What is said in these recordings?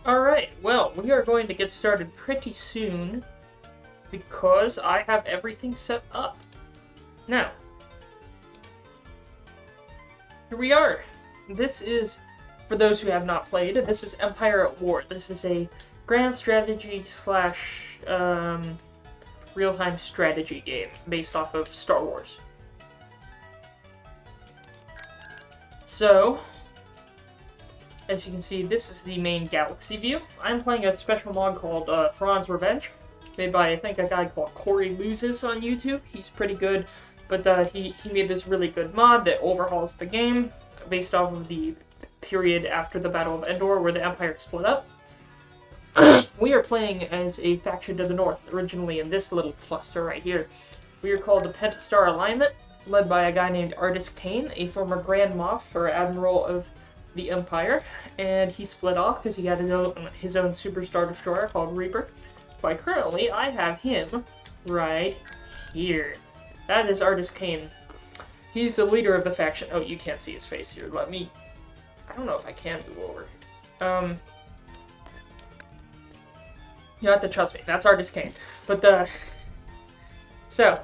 Alright, well, we are going to get started pretty soon because I have everything set up. Now, here we are. This is, for those who have not played, this is Empire at War. This is a grand strategy slash real-time strategy game based off of Star Wars. So, as you can see, this is the main galaxy view. I'm playing a special mod called Thrawn's Revenge, made by, I think, a guy called Corey Loses on YouTube. He's pretty good, but he made this really good mod that overhauls the game based off of the period after the Battle of Endor, where the Empire split up. We are playing as a faction to the north, originally in this little cluster right here. We are called the Pentastar Alignment, led by a guy named Artis Kane, a former Grand Moff or Admiral of the Empire, and he split off because he had his own Super Star Destroyer called Reaper. But currently, I have him right here. That is Artis Kane. He's the leader of the faction. Oh, you can't see his face here. Let me... I don't know if I can move over. You have to trust me. That's Artis Kane. But, so...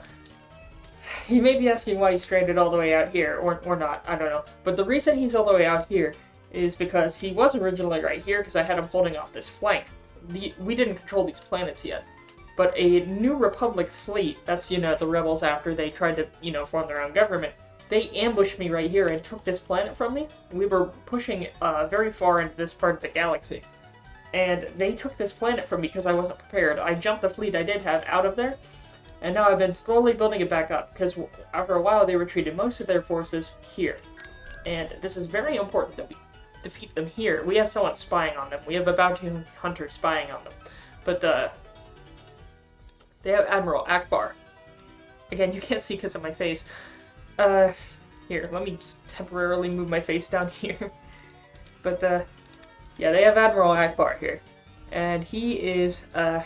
You may be asking why he's stranded all the way out here, or not, I don't know. But the reason he's all the way out here is because he was originally right here, because I had him holding off this flank. We didn't control these planets yet. But a New Republic fleet, that's, the rebels after they tried to, form their own government, they ambushed me right here and took this planet from me. We were pushing very far into this part of the galaxy. And they took this planet from me because I wasn't prepared. I jumped the fleet I did have out of there. And now I've been slowly building it back up, because after a while they retreated most of their forces here. And this is very important that we defeat them here. We have someone spying on them. We have a bounty hunter spying on them. But they have Admiral Akbar. Again, you can't see because of my face. Here, let me just temporarily move my face down here. But yeah, they have Admiral Akbar here. And he is a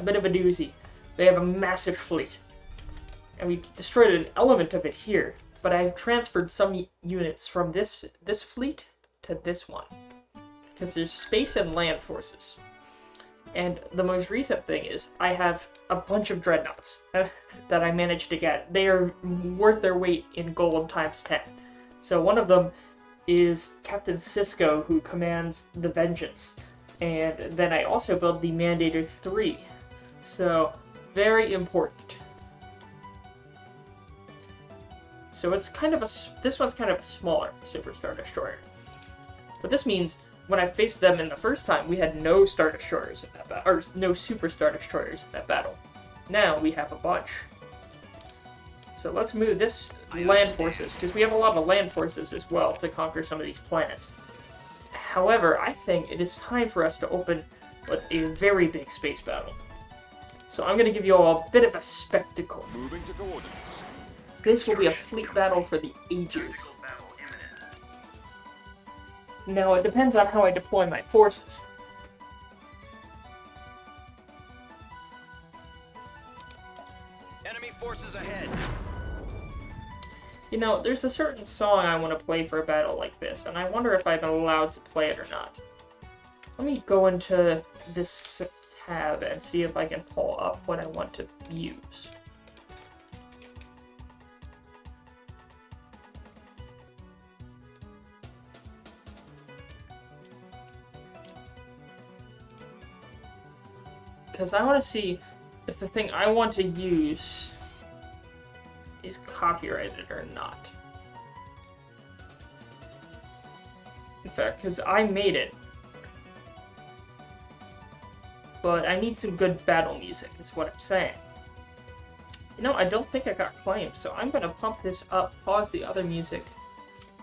bit of a doozy. They have a massive fleet, and we destroyed an element of it here, but I've transferred some units from this fleet to this one, because there's space and land forces. And the most recent thing is, I have a bunch of dreadnoughts that I managed to get. They are worth their weight in gold times 10. So one of them is Captain Sisko, who commands the Vengeance, and then I also built the Mandator 3. So... very important. So it's kind of this one's kind of a smaller Super Star Destroyer. But this means when I faced them in the first time, we had no Star Destroyers in that battle, or no Super Star Destroyers in that battle. Now we have a bunch. So let's move this land forces, because we have a lot of land forces as well to conquer some of these planets. However, I think it is time for us to open with a very big space battle. So I'm going to give you all a bit of a spectacle. Moving to coordinates. This will be a fleet battle for the ages. Now, it depends on how I deploy my forces. Enemy forces ahead. There's a certain song I want to play for a battle like this, and I wonder if I'm allowed to play it or not. Let me go into this tab and see if I can pull up what I want to use. Because I want to see if the thing I want to use is copyrighted or not. In fact, because I made it. But I need some good battle music, is what I'm saying. I don't think I got claimed, so I'm going to pump this up, pause the other music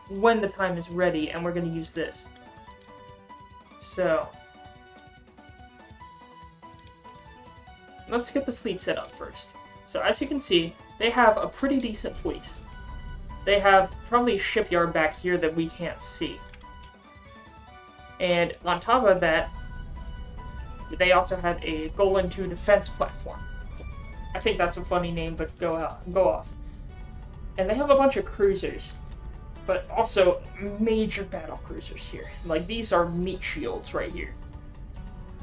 when the time is ready, and we're going to use this. So, let's get the fleet set up first. So as you can see, they have a pretty decent fleet. They have probably a shipyard back here that we can't see. And on top of that, they also have a Golan 2 defense platform. I think that's a funny name, but go off. And they have a bunch of cruisers. but also major battle cruisers here. Like, these are meat shields right here.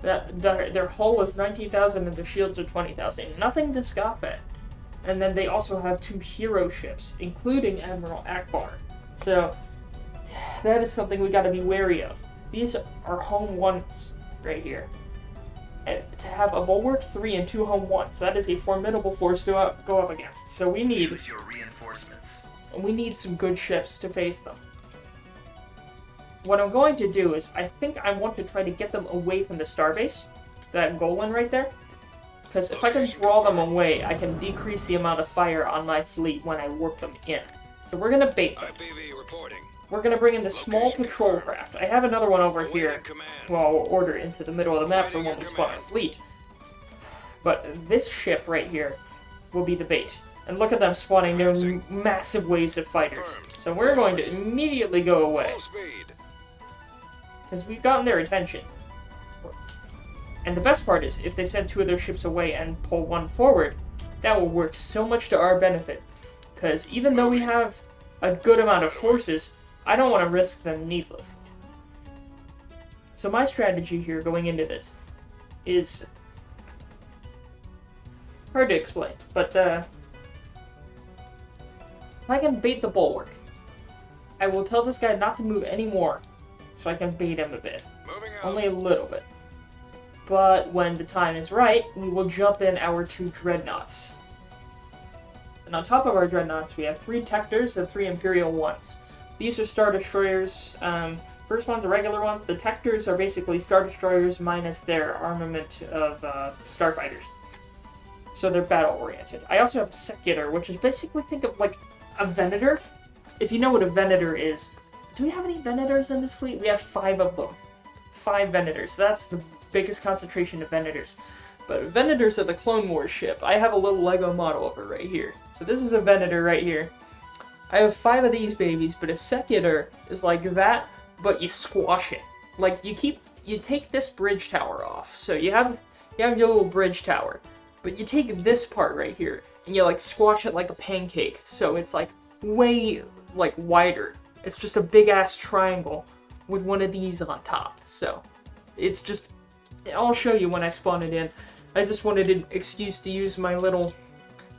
Their hull is 19,000 and their shields are 20,000. Nothing to scoff at. And then they also have 2 hero ships, including Admiral Akbar. So that is something we got to be wary of. These are home ones right here. And to have a Bulwark 3 and 2 home ones, that is a formidable force to go up against. So we need some good ships to face them. What I'm going to do is, I think I want to try to get them away from the starbase, that Golan right there. Because if I can draw them away, I can decrease the amount of fire on my fleet when I warp them in. So we're going to bait them. We're going to bring in the small patrol craft. I have another one over here. Well, I'll order it into the middle of the map for when we spawn our fleet. But this ship right here will be the bait. And look at them spawning their massive waves of fighters. So we're going to immediately go away. Because we've gotten their attention. And the best part is, if they send 2 of their ships away and pull 1 forward, that will work so much to our benefit. Because even though we have a good amount of forces, I don't want to risk them needlessly. So my strategy here going into this is hard to explain, but if I can bait the Bulwark, I will tell this guy not to move anymore, so I can bait him a bit. Only a little bit. But when the time is right, we will jump in our 2 dreadnoughts. And on top of our dreadnoughts, we have 3 Tectors and 3 Imperial ones. These are Star Destroyers. First ones are regular ones. The Tectors are basically Star Destroyers minus their armament of starfighters. So they're battle-oriented. I also have a Secutor, which is basically, think of like a Venator. If you know what a Venator is. Do we have any Venators in this fleet? We have 5 of them. 5 Venators. That's the biggest concentration of Venators. But Venators are the Clone Wars ship. I have a little Lego model of it right here. So this is a Venator right here. I have 5 of these babies, but a Secutor is like that, but you squash it. Like, you take this bridge tower off. So you have your little bridge tower, but you take this part right here, and you, like, squash it like a pancake. So it's, like, way, like, wider. It's just a big-ass triangle with one of these on top. So it's just, I'll show you when I spawn it in. I just wanted an excuse to use my little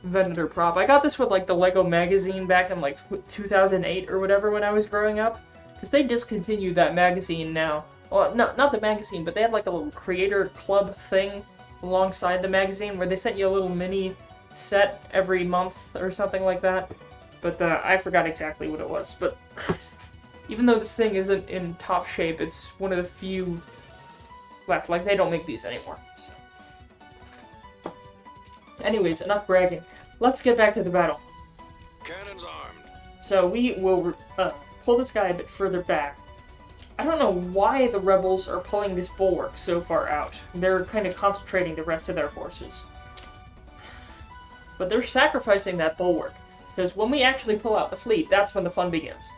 Venator prop. I got this with like the Lego magazine back in like 2008 or whatever when I was growing up. Because they discontinued that magazine now. Well, no, not the magazine, but they had like a little creator club thing alongside the magazine where they sent you a little mini set every month or something like that. But I forgot exactly what it was. But even though this thing isn't in top shape, it's one of the few left. Like, they don't make these anymore. So. Anyways, enough bragging. Let's get back to the battle. Cannons armed. So we will pull this guy a bit further back. I don't know why the rebels are pulling this Bulwark so far out. They're kind of concentrating the rest of their forces. But they're sacrificing that Bulwark. Because when we actually pull out the fleet, that's when the fun begins.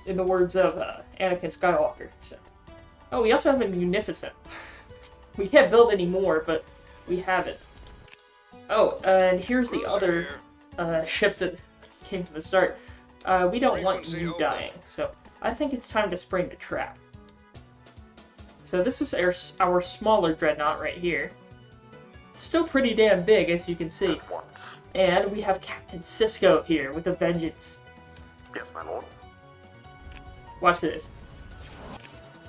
In the words of Anakin Skywalker. So. Oh, we also have a Munificent. We can't build any more, but we have it. Oh, and here's the other ship that came from the start. We don't want you dying, so I think it's time to spring the trap. So this is our smaller dreadnought right here. Still pretty damn big, as you can see. And we have Captain Sisko here with a vengeance. Yes, my lord. Watch this.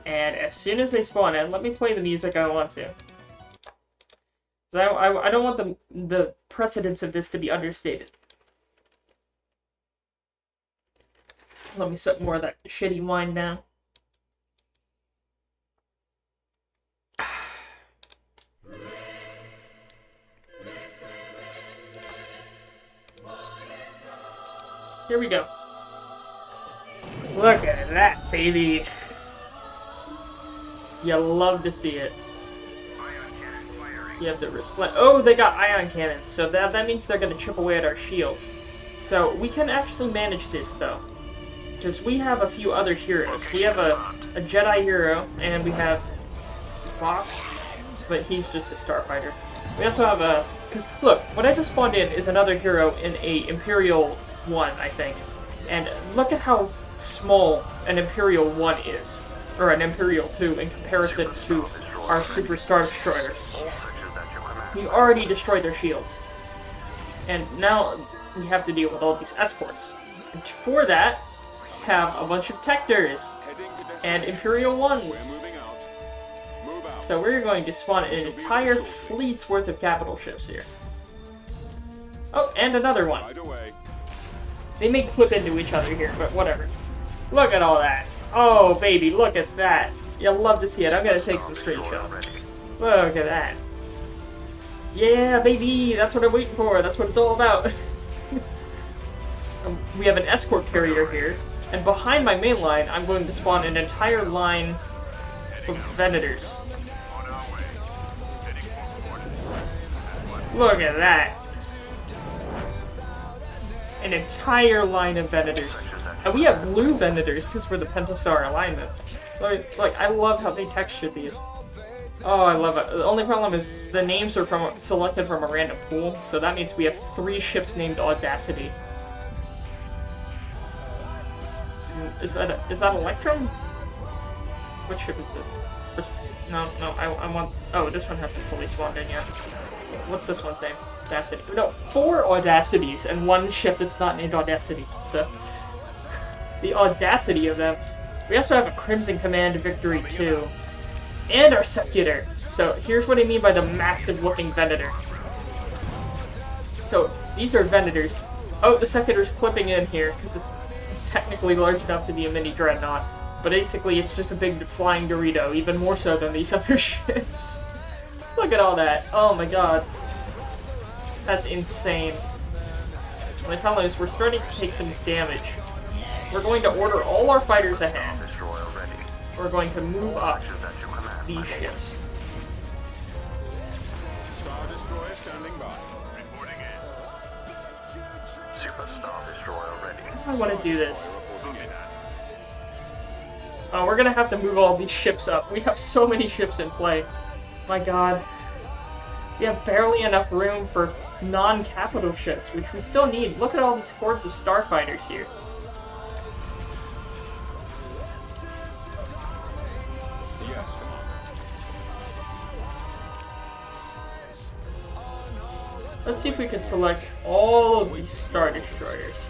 And as soon as they spawn in, let me play the music I want to. So I don't want the precedence of this to be understated. Let me set more of that shitty wine down. Here we go. Look at that, baby. You love to see it. You have the resplendent. Oh, they got ion cannons, so that means they're going to chip away at our shields. So we can actually manage this, though. Because we have a few other heroes. We have a Jedi hero, and we have Bosk, but he's just a starfighter. We also have a... Because, look, what I just spawned in is another hero in a Imperial 1, I think. And look at how small an Imperial 1 is. Or an Imperial 2 in comparison to our Super Star Destroyers. All sections at your command. We already destroyed their shields. And now we have to deal with all these escorts. And for that, we have a bunch of Tectors and Imperial Ones. So we're going to spawn an entire fleet's worth of capital ships here. Oh, and another one. They may clip into each other here, but whatever. Look at all that. Oh, baby, look at that. You'll love to see it. I'm going to take some screenshots. Look at that. Yeah, baby, that's what I'm waiting for. That's what it's all about. We have an escort carrier here, and behind my main line, I'm going to spawn an entire line of Venators. Look at that. An entire line of Venators. And we have blue Venators because we're the Pentastar alignment. Like, I love how they textured these. Oh, I love it. The only problem is the names are selected from a random pool, so that means we have 3 ships named Audacity. Is that Electrum? Which ship is this? No, I want... Oh, this one hasn't fully spawned in yet. What's this one's name? Audacity. No, 4 Audacities and 1 ship that's not named Audacity. So, the audacity of them. We also have a Crimson Command Victory 2. And our Secutor. So, here's what I mean by the massive looking Venator. So, these are Venators. Oh, the Secutor's clipping in here, because it's technically large enough to be a mini Dreadnought. But basically, it's just a big flying Dorito, even more so than these other ships. Look at all that. Oh my god. That's insane. And the problem is, we're starting to take some damage. We're going to order all our fighters ahead. We're going to move up these ships. Star Destroyer standing by. Reporting in. Super Star Destroyer ready. I want to do this. We're gonna have to move all these ships up. We have so many ships in play. My god. We have barely enough room for non-capital ships, which we still need. Look at all these hordes of starfighters here. Yes, come on. Let's see if we can select all of these Star Destroyers.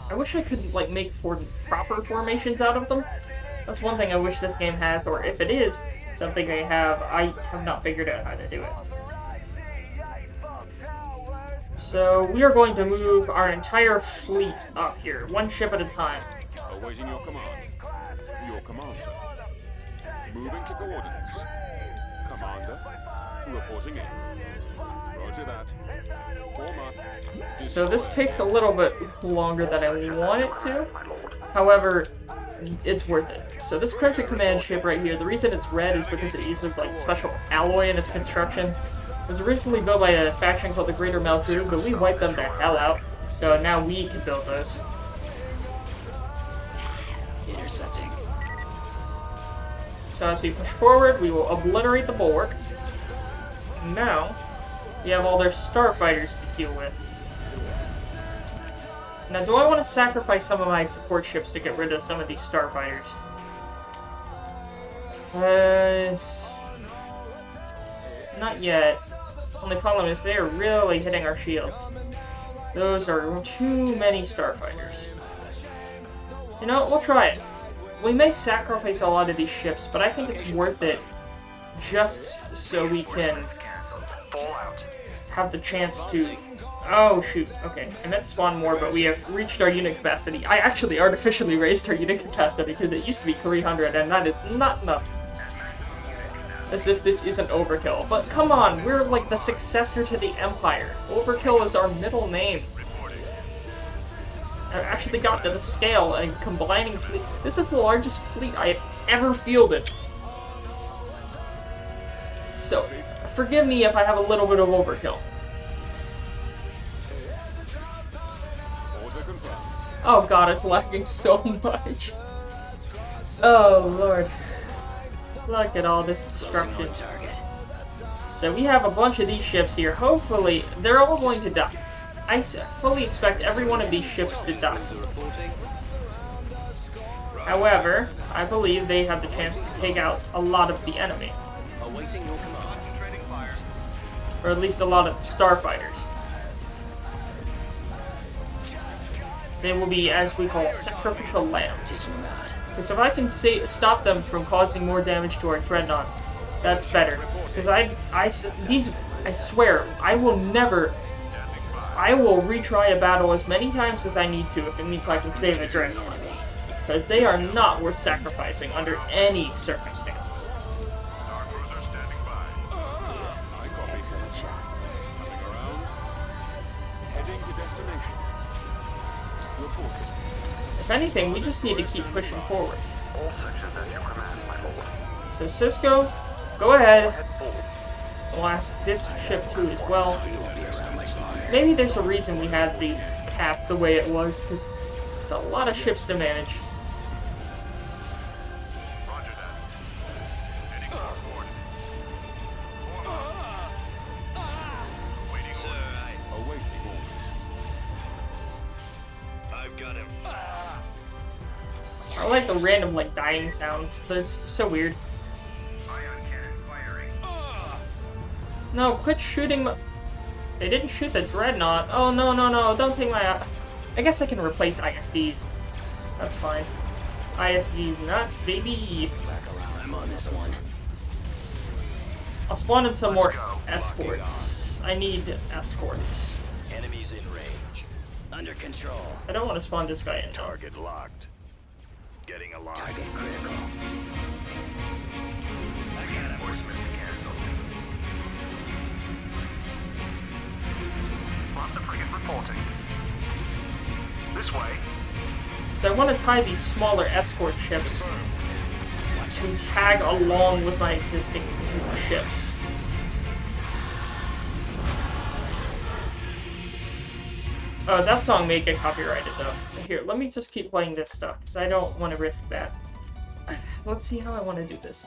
I wish I could, like, make proper formations out of them. That's one thing I wish this game has, or if it is something they have, I have not figured out how to do it. So, we are going to move our entire fleet up here, 1 ship at a time. Awaiting your command. Your command, sir. Moving to coordinates. Commander, reporting in. Roger that. Form up. So this takes a little bit longer than I want it to. However, it's worth it. So this Crimson Command ship right here, the reason it's red is because it uses like special alloy in its construction. It was originally built by a faction called the Greater Malku, but we wiped them the hell out. So now we can build those. Intercepting. So as we push forward, we will obliterate the bulwark. Now, we have all their starfighters to deal with. Now, do I want to sacrifice some of my support ships to get rid of some of these starfighters? Not yet. Only problem is they are really hitting our shields. Those are too many starfighters. You know, we'll try it. We may sacrifice a lot of these ships, but I think it's worth it just so we can have the chance to... Oh, shoot. Okay, I meant to spawn more, but we have reached our unit capacity. I actually artificially raised our unit capacity because it used to be 300, and that is not enough. As if this isn't overkill. But come on, we're like the successor to the Empire. Overkill is our middle name. I actually got to the scale and combining fleet. This is the largest fleet I have ever fielded. So, forgive me if I have a little bit of overkill. Oh god, it's lagging so much. Oh lord. Look at all this destruction. So we have a bunch of these ships here. Hopefully, they're all going to die. fully expect every one of these ships to die. However, I believe they have the chance to take out a lot of the enemy. Or at least a lot of the starfighters. They will be, as we call, sacrificial lambs. Because if I can stop them from causing more damage to our dreadnoughts, that's better. Because I swear, I will retry a battle as many times as I need to if it means I can save a dreadnought. Because they are not worth sacrificing under any circumstances. If anything, we just need to keep pushing forward. So Cisco, go ahead. We'll ask this ship too as well. Maybe there's a reason we had the cap the way it was, because it's a lot of ships to manage. I like the random, like, dying sounds. That's so weird. No, quit shooting my... They didn't shoot the dreadnought. Oh, no, no, no. Don't take my... I guess I can replace ISDs. That's fine. ISDs nuts, baby. I'm on this one. I'll spawn in some more escorts. I need escorts. Enemies in range. Under control. I don't want to spawn this guy in. Target locked. Getting alarmed. Target critical. Reinforcements canceled. Lots of frigate reporting. This way. So I want to tie these smaller escort ships to tag along with my existing ships. Oh, that song may get copyrighted though. Here, let me just keep playing this stuff, because I don't want to risk that. Let's see how I want to do this.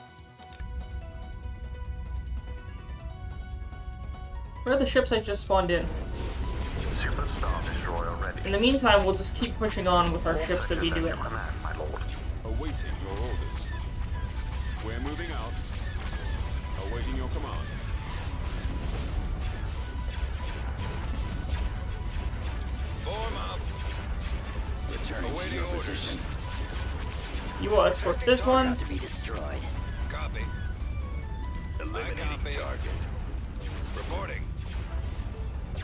Where are the ships I just spawned in? In the meantime, we'll just keep pushing on with our ships that we do it. Awaiting your orders. We're moving out. Awaiting your command. Form up. Returning to your position. You will escort this one. About to be destroyed. Copy. Eliminating target. Reporting.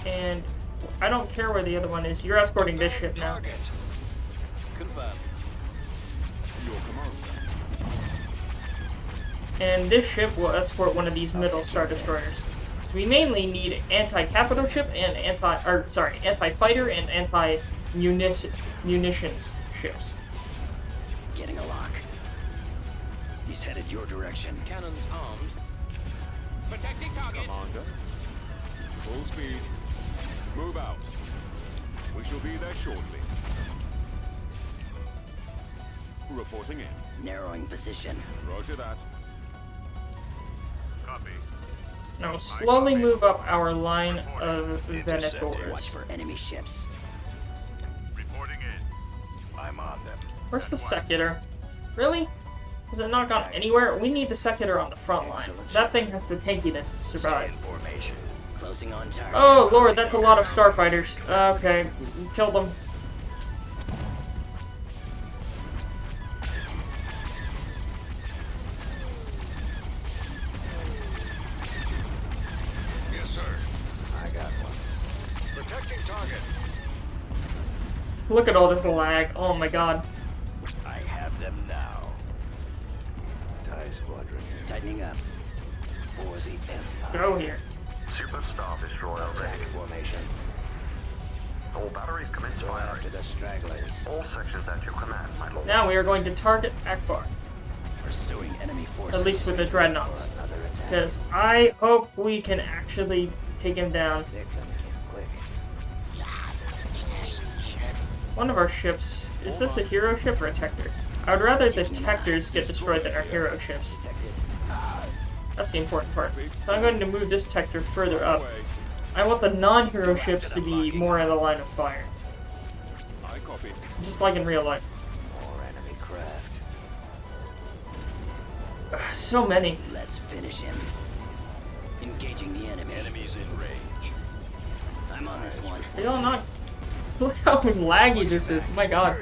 And I don't care where the other one is. You're escorting this ship now. Target. Confirm. Your command. And this ship will escort one of these middle Star Destroyers. So we mainly need anti-capital ship and anti-fighter and anti-munitions ships. Getting a lock. He's headed your direction. Cannons armed. Protecting target. Commander. Full speed. Move out. We shall be there shortly. Reporting in. Narrowing position. Roger that. Copy. Now slowly move up our line of Watch Venators. for enemy ships. Reporting in. I'm on them. Where's the Secutor? Really? Has it not gone anywhere? We need the Secutor on the front line. That thing has the tankiness to survive. Formation. Closing on target. Oh lord, that's a lot of starfighters. Okay, kill them. Yes, sir. I got one. Protecting target. Look at all this lag. Oh my god. I have them now. TIE squadron. Tightening up. For the Empire. Go here. Superstar Destroyer ready. Formation. All batteries commence firing. After the stragglers. All sections at your command, my lord. Now we are going to target Akbar. Pursuing enemy forces. At least with the dreadnoughts. Another attack. Because I hope we can actually take him down. Victim. Quick. One of our ships. Is this a hero ship or a Tector? I would rather the Tectors get destroyed than our hero ships. Detected. That's the important part. So I'm going to move this Tector further up. I want the non-hero ships to be more in the line of fire. I copy. Just like in real life. More enemy craft. So many. Let's finish him. Engaging the enemy. Enemies in range. I'm on this one. They all not. Look how laggy this is. My god.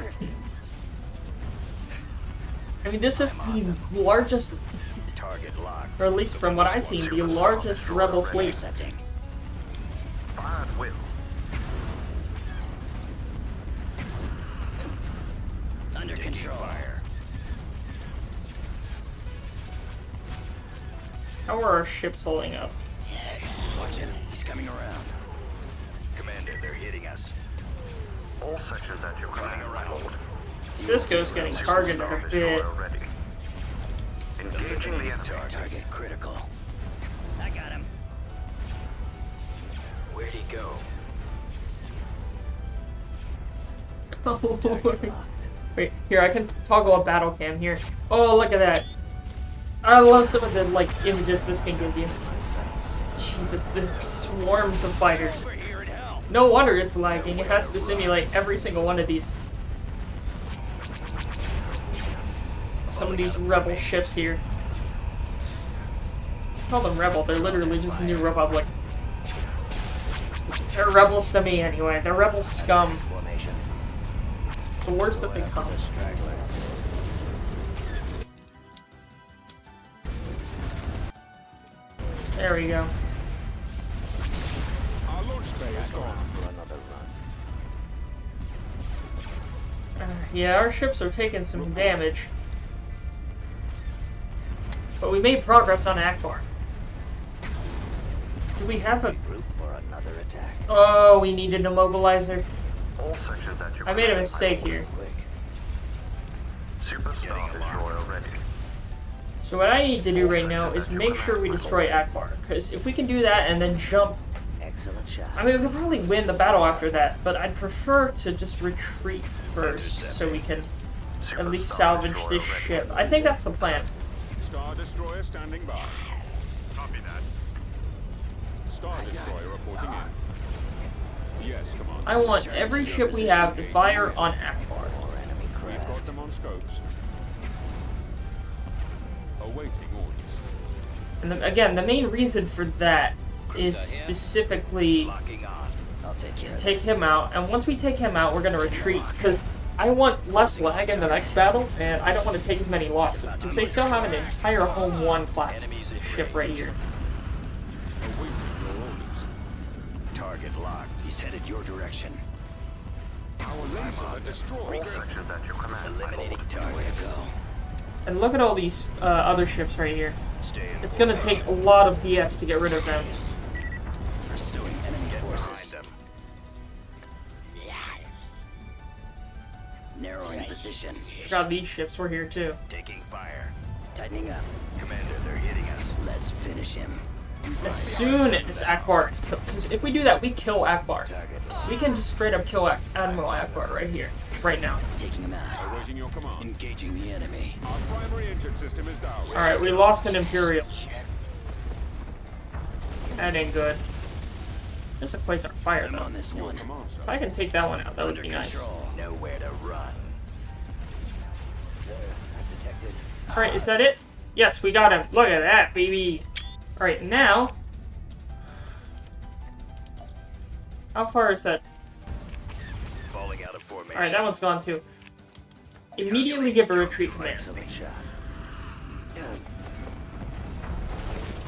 I mean, this is the largest, Target locked. or at least from what I've seen, the largest rebel fleet. Intercepting. Fire at will. Under control. Fire. How are our ships holding up? Watch him. He's coming around. Commander, they're hitting us. All sections at your command, my lord. Cisco's getting targeted a bit. Ready. Engaging the enemy. Target critical. I got him. Where'd he go? Oh, Lord. Wait, here, I can toggle a battle cam here. Oh, look at that. I love some of the, like, images this can give you. Jesus, the swarms of fighters. Over here in hell. No wonder it's lagging. It has to simulate every single one of these. Some of these rebel ships here. Call them rebel, they're literally just New Republic. They're rebels to me anyway. They're rebel scum. Formation. The worst that they come. There we go. Our launch bay is gone. For another run. Yeah, our ships are taking some damage. But we made progress on Akbar. Do we have a... Group for another attack. Oh, we need an immobilizer. All sections at your I made a command, my mistake lord. here. Quick. Superstar destroyer ready. So what I need to do right now is make sure we destroy Akbar. Because if we can do that and then jump... Excellent shot. I mean, we could probably win the battle after that, but I'd prefer to just retreat first so we can at least salvage this ship. I think that's the plan. Star Destroyer standing by. Copy that. Star Destroyer reporting in. Yes, Commander. I want every ship we have to fire on Akbar. More enemy We've craft. got them on scopes. Awaiting orders. And again, the main reason for that is specifically Locking on. I'll take care to of take this. him out, and once we take him out, we're gonna retreat, because I want less lag in the next battle, and I don't want to take as many losses, because they still have an entire Home 1 class ship right here. Awaiting your orders. Target locked. He's headed your direction. Our laser destroyed. All sections at your command, my lord. Eliminating target. Way to go. And look at all these other ships right here. Stay in It's gonna take a lot of PS to get rid of them. pursuing enemy forces. Narrowing position. God, these ships were here too. Taking fire. Tightening up. Commander, they're hitting us. Let's finish him. As soon as Akbar is killed, because if we do that, we kill Akbar. Target. We can just straight up kill Admiral Akbar right here, right now. Taking him out. Awaiting your command. Engaging the enemy. Our primary engine system is down. Alright, we lost an Imperial. That ain't good. There's a place on fire I'm though. on this Your one. command, If sir. I can take that one out, that would Under be nice. control. Nowhere to run. There. I've detected. Alright, is that it? Yes, we got him. Look at that, baby. Alright, now... How far is that? Falling out of formation. Alright, that one's gone too. Immediately give a retreat command. Excellent shot.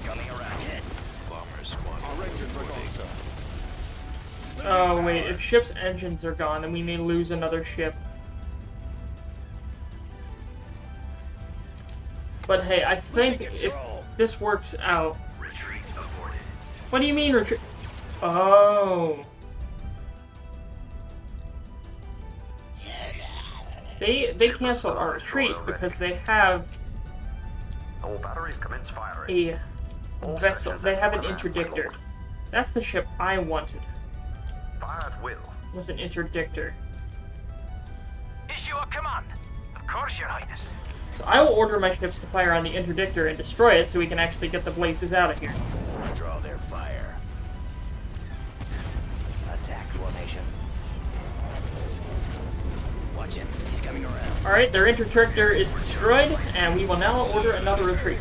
Coming around. Hit. Bomber squad. Our engines are gone, sir. Oh wait, if ship's engines are gone, then we may lose another ship. But hey, I think if Control. this works out... Retreat aborted. What do you mean retreat? Oh. They canceled our retreat because they have All batteries commence firing. a vessel. They have an interdictor. That's the ship I wanted. Fire at will. Was an interdictor. Issue a command. Of course, Your Highness. So I will order my ships to fire on the interdictor and destroy it so we can actually get the blazes out of here. Draw their fire. Watch him. He's coming around. Alright, their intertractor is destroyed, and we will now order another retreat.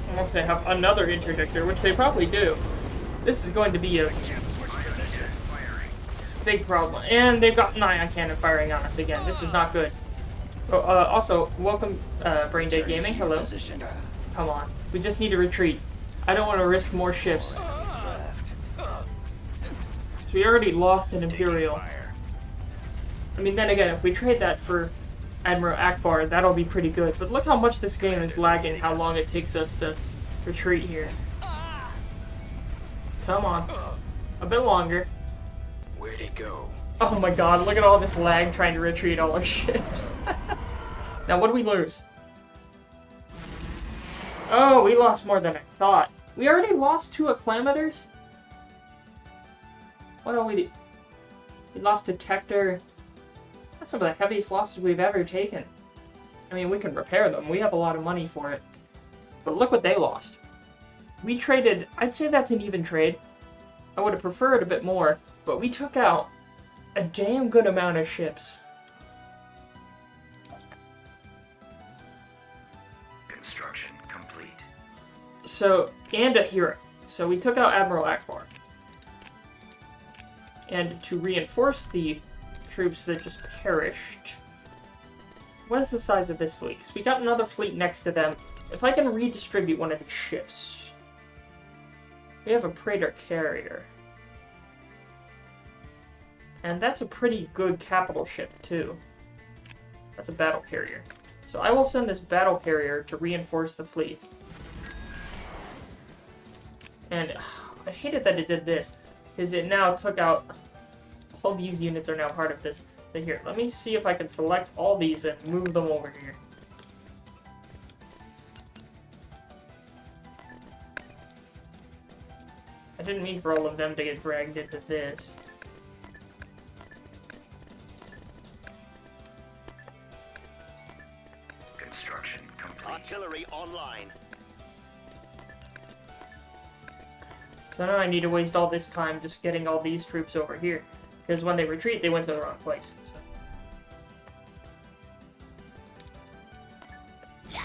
Unless they have another interdictor, which they probably do. This is going to be a big problem. And they've got an ion cannon firing on us again. This is not good. Oh, also, welcome, Brain Dead Gaming. Hello. Come on. We just need to retreat. I don't want to risk more ships. So we already lost an Imperial. I mean, then again, if we trade that for Admiral Akbar, that'll be pretty good. But look how much this game is lagging, how long it takes us to retreat here. Come on. A bit longer. Where'd it go? Oh my god, look at all this lag trying to retreat all our ships. Now, what do we lose? Oh, we lost more than I thought. We already lost 2 acclamators? What do we do? We lost Detector. That's some of the heaviest losses we've ever taken. I mean, we can repair them. We have a lot of money for it. But look what they lost. We traded... I'd say that's an even trade. I would have preferred a bit more, but we took out a damn good amount of ships. Construction complete. So, and a hero. So we took out Admiral Akbar. And to reinforce the troops that just perished... What is the size of this fleet? Because we got another fleet next to them. If I can redistribute one of these ships... We have a Praetor carrier. And that's a pretty good capital ship, too. That's a battle carrier. So I will send this battle carrier to reinforce the fleet. And I hated that it did this, because it now took out... All these units are now part of this. So here, let me see if I can select all these and move them over here. I didn't mean for all of them to get dragged into this. Construction complete. Artillery online. So now I need to waste all this time just getting all these troops over here. Because when they retreat, they went to the wrong place. So.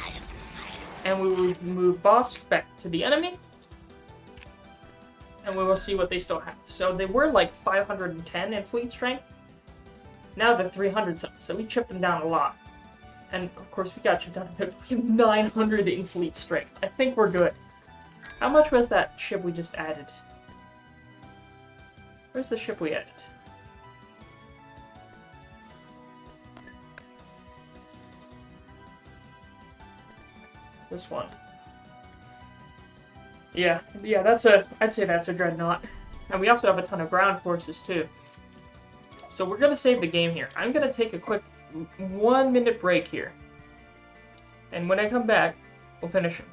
And we will move Boss back to the enemy. And we will see what they still have. So they were like 510 in fleet strength. Now they're 300 something. So we chipped them down a lot. And of course we got chipped down a bit. We have 900 in fleet strength. I think we're good. How much was that ship we just added? Where's the ship we added? This one. Yeah, I'd say that's a dreadnought. And we also have a ton of ground forces too. So we're gonna save the game here. I'm gonna take a quick 1-minute break here. And when I come back, we'll finish him.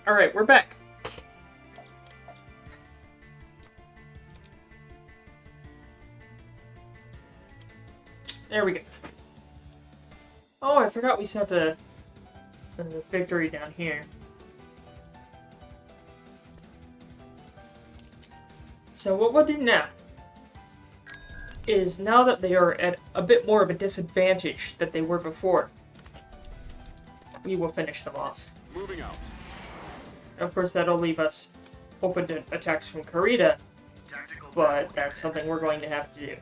Alright, we're back. There we go. Oh, I forgot we set the victory down here. So what we'll do now is, now that they are at a bit more of a disadvantage than they were before, we will finish them off. Moving out. Of course, that'll leave us open to attacks from Karita, but that's something we're going to have to do.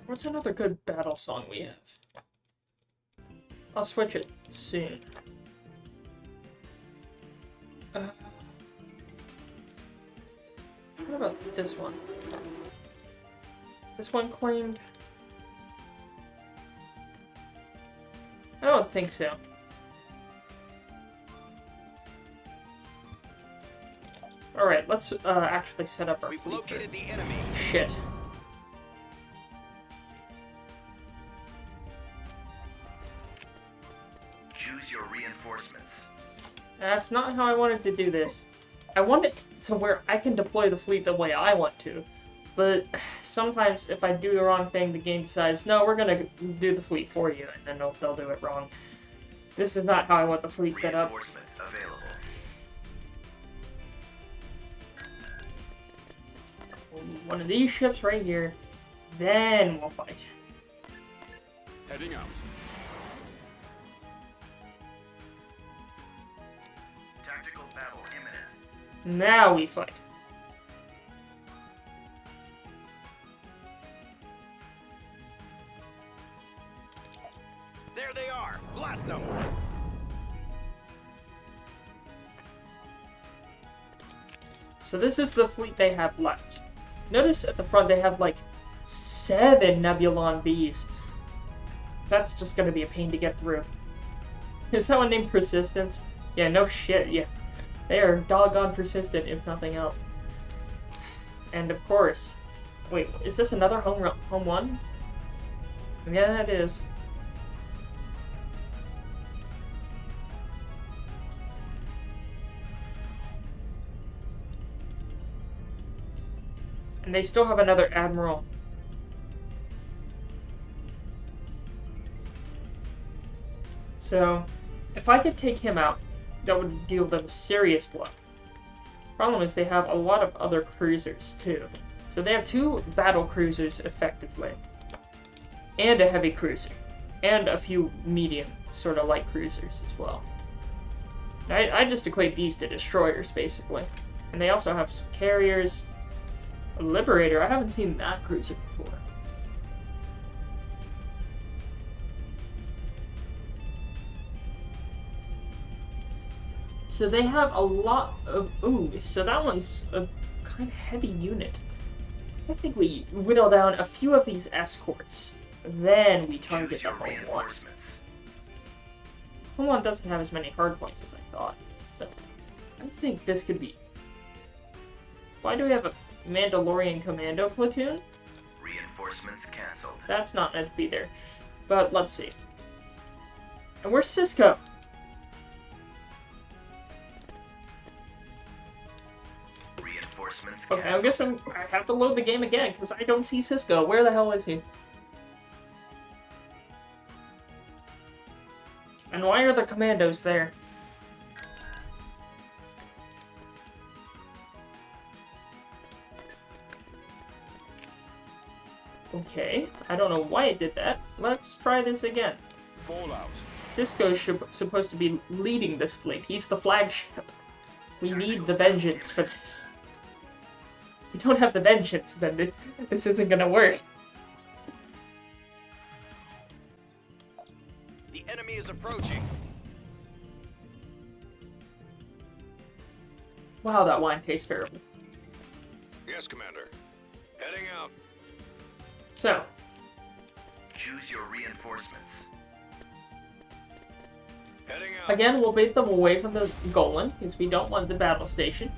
What's another good battle song we have? I'll switch it soon. What about this one? This one claimed... I don't think so. Alright, let's actually set up our We've fleet. located the enemy. Shit. Choose your reinforcements. That's not how I wanted to do this. I want it to where I can deploy the fleet the way I want to. But sometimes if I do the wrong thing, the game decides, no, we're gonna do the fleet for you, and then they'll do it wrong. This is not how I want the fleet set up. Reinforcement available. One of these ships right here, then we'll fight. Heading out. Tactical battle imminent. Now we fight. There they are. Blast them. So this is the fleet they have left. Notice at the front they have like 7 Nebulon Bs. That's just gonna be a pain to get through. Is that one named Persistence? Yeah, no shit, yeah. They are doggone persistent, if nothing else. And of course... Wait, is this another home one? Yeah, it is. And they still have another admiral. So, if I could take him out, that would deal them serious blow. Problem is they have a lot of other cruisers too. So they have 2 battle cruisers effectively. And a heavy cruiser. And a few medium, sort of light cruisers as well. I just equate these to destroyers basically. And they also have some carriers. A Liberator, I haven't seen that cruiser before. So they have a lot of... Ooh, so that one's a kind of heavy unit. I think we whittle down a few of these escorts. Then we target Choose the your home one. reinforcements. Home one doesn't have as many hard points as I thought. So, I think this could be... Why do we have a Mandalorian commando platoon? Reinforcements cancelled. That's not meant to be there. But let's see. And where's Cisco? Reinforcements Okay, I cancelled. guess I have to load the game again because I don't see Cisco. Where the hell is he? And why are the commandos there? Okay, I don't know why it did that. Let's try this again. Fallout. Cisco's supposed to be leading this fleet. He's the flagship. We need the vengeance for this. If we don't have the vengeance, then this isn't gonna work. The enemy is approaching. Wow, that wine tastes terrible. Yes, Commander. Heading out. So, Choose your reinforcements. Heading out. again, we'll bait them away from the Golan, because we don't want the battle station.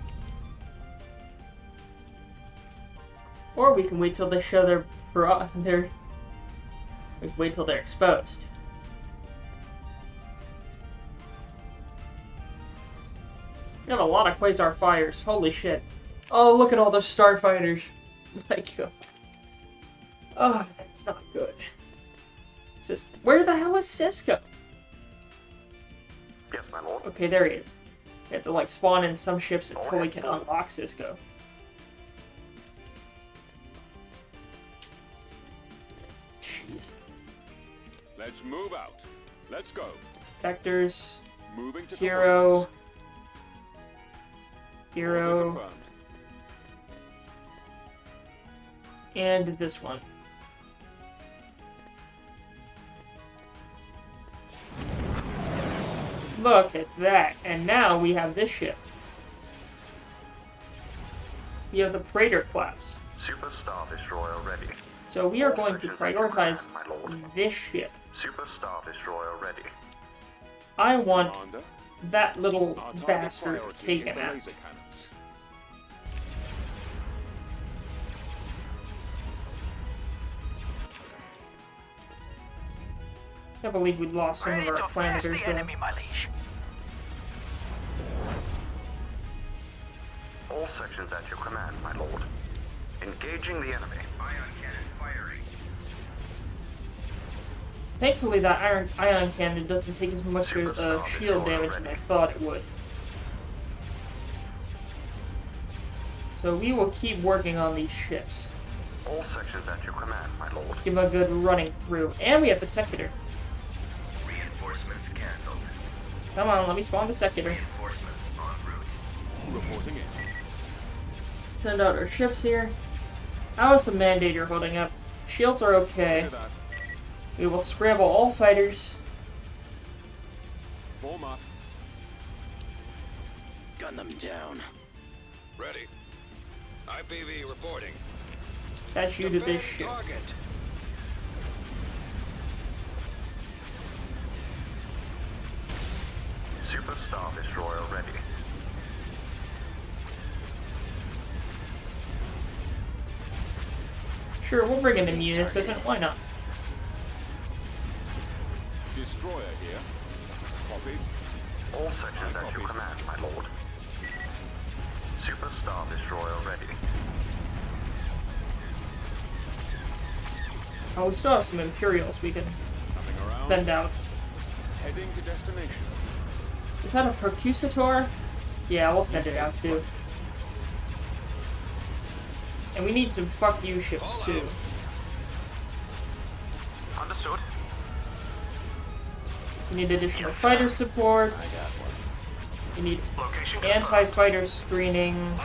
Or we can wait till they show their we can wait till they're exposed. We have a lot of quasar fires. Holy shit. Oh, look at all those starfighters. My god. Oh, that's not good. Where the hell is Cisco? Yes, my lord. Okay, there he is. We have to like spawn in some ships until we can unlock Cisco. Jeez. Let's move out. Let's go. Detectors. Moving to Hero. components. Order Hero. confirmed. And this one. Look at that. And now we have this ship. We have the Praetor class. Super Star Destroyer ready. So we are going to prioritize My lord. this ship. Super Star Destroyer ready. I want Commander, that little our target bastard priority taken is the out. laser cannons. I can't believe we lost some of our planeters there. my liege. All sections at your command, my lord. Engaging the enemy. Ion cannon firing. Thankfully, that ion cannon doesn't take as much shield damage as I thought it would. So we will keep working on these ships. All sections at your command, my lord. Give them a good running through. And we have the Secutor. Reinforcements canceled. Come on, let me spawn the Secutor. Reinforcements en route. Reporting in. Send out our ships here. How is the Mandator holding up? Shields are okay. Clear that. We will scramble all fighters. Form up. Gun them down. Ready. IPV reporting. That's you to this ship. Target. Super Star Destroyer ready. Sure, we'll bring in the Municipant. Why not? Destroyer here. Copy. All sections at your command, my lord. Super Star Destroyer ready. Oh, we still have some Imperials we can Coming around. send out. Heading to destination. Is that a Percusator? Yeah, we'll send it out too. And we need some fuck you ships too. Understood. We need additional fighter support. We need anti-fighter screening.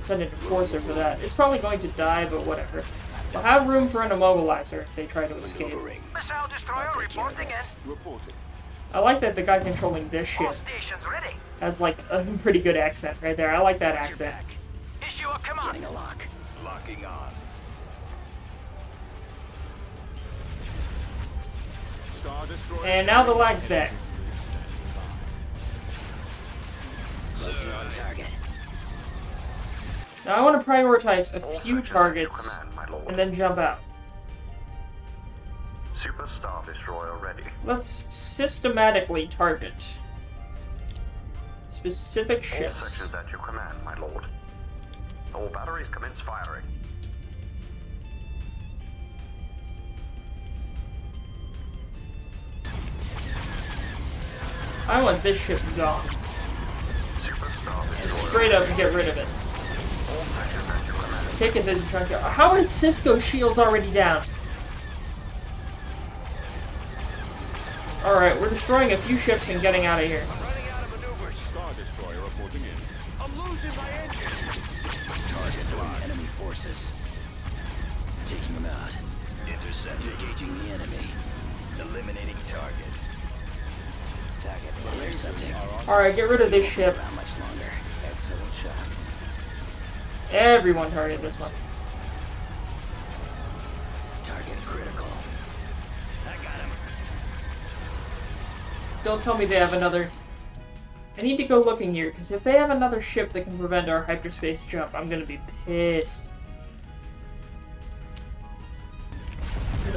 Send an enforcer for that. It's probably going to die, but whatever. We'll have room for an immobilizer if they try to escape. Missile destroyer reporting in. Reporting. I like that the guy controlling this All ship stations ready. has like a pretty good accent right there. I like that accent. Issue a command. Getting a lock. Locking on. Star Destroyer. And now the lag's back. Closing on target. Now I want to prioritize a All few sections at your targets command, my lord. and then jump out. Super Star Destroyer ready. Let's systematically target specific All ships. sections at your command, my lord. All batteries commence firing. I want this ship gone. Super Star Destroyer. Straight up and get rid of it. All sections at your command. Take it to the junkyard. How are Cisco shields already down? Alright, we're destroying a few ships and getting out of here. I'm running out of maneuvers. Star Destroyer reporting in. I'm losing my engine. Target enemy forces. Taking them out. Intercept. Engaging the enemy. Eliminating target. Target. There's something. Alright, get rid of this ship. How much longer? Excellent shot. Everyone target this one. Target critical. I got him. Don't tell me they have another... I need to go looking here, because if they have another ship that can prevent our hyperspace jump, I'm gonna be pissed.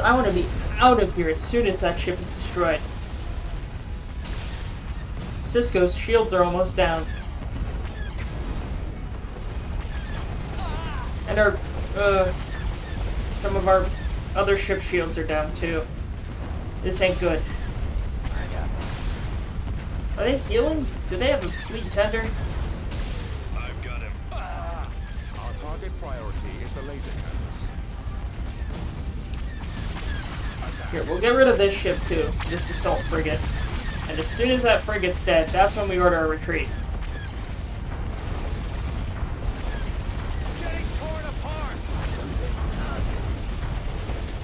I want to be out of here as soon as that ship is destroyed. Cisco's shields are almost down. And our, some of our other ship shields are down too. This ain't good. Are they healing? Do they have a fleet tender? I've got him. Our target priority is the laser cannons. Here, we'll get rid of this ship too, this assault frigate. And as soon as that frigate's dead, that's when we order a retreat. Getting torn apart.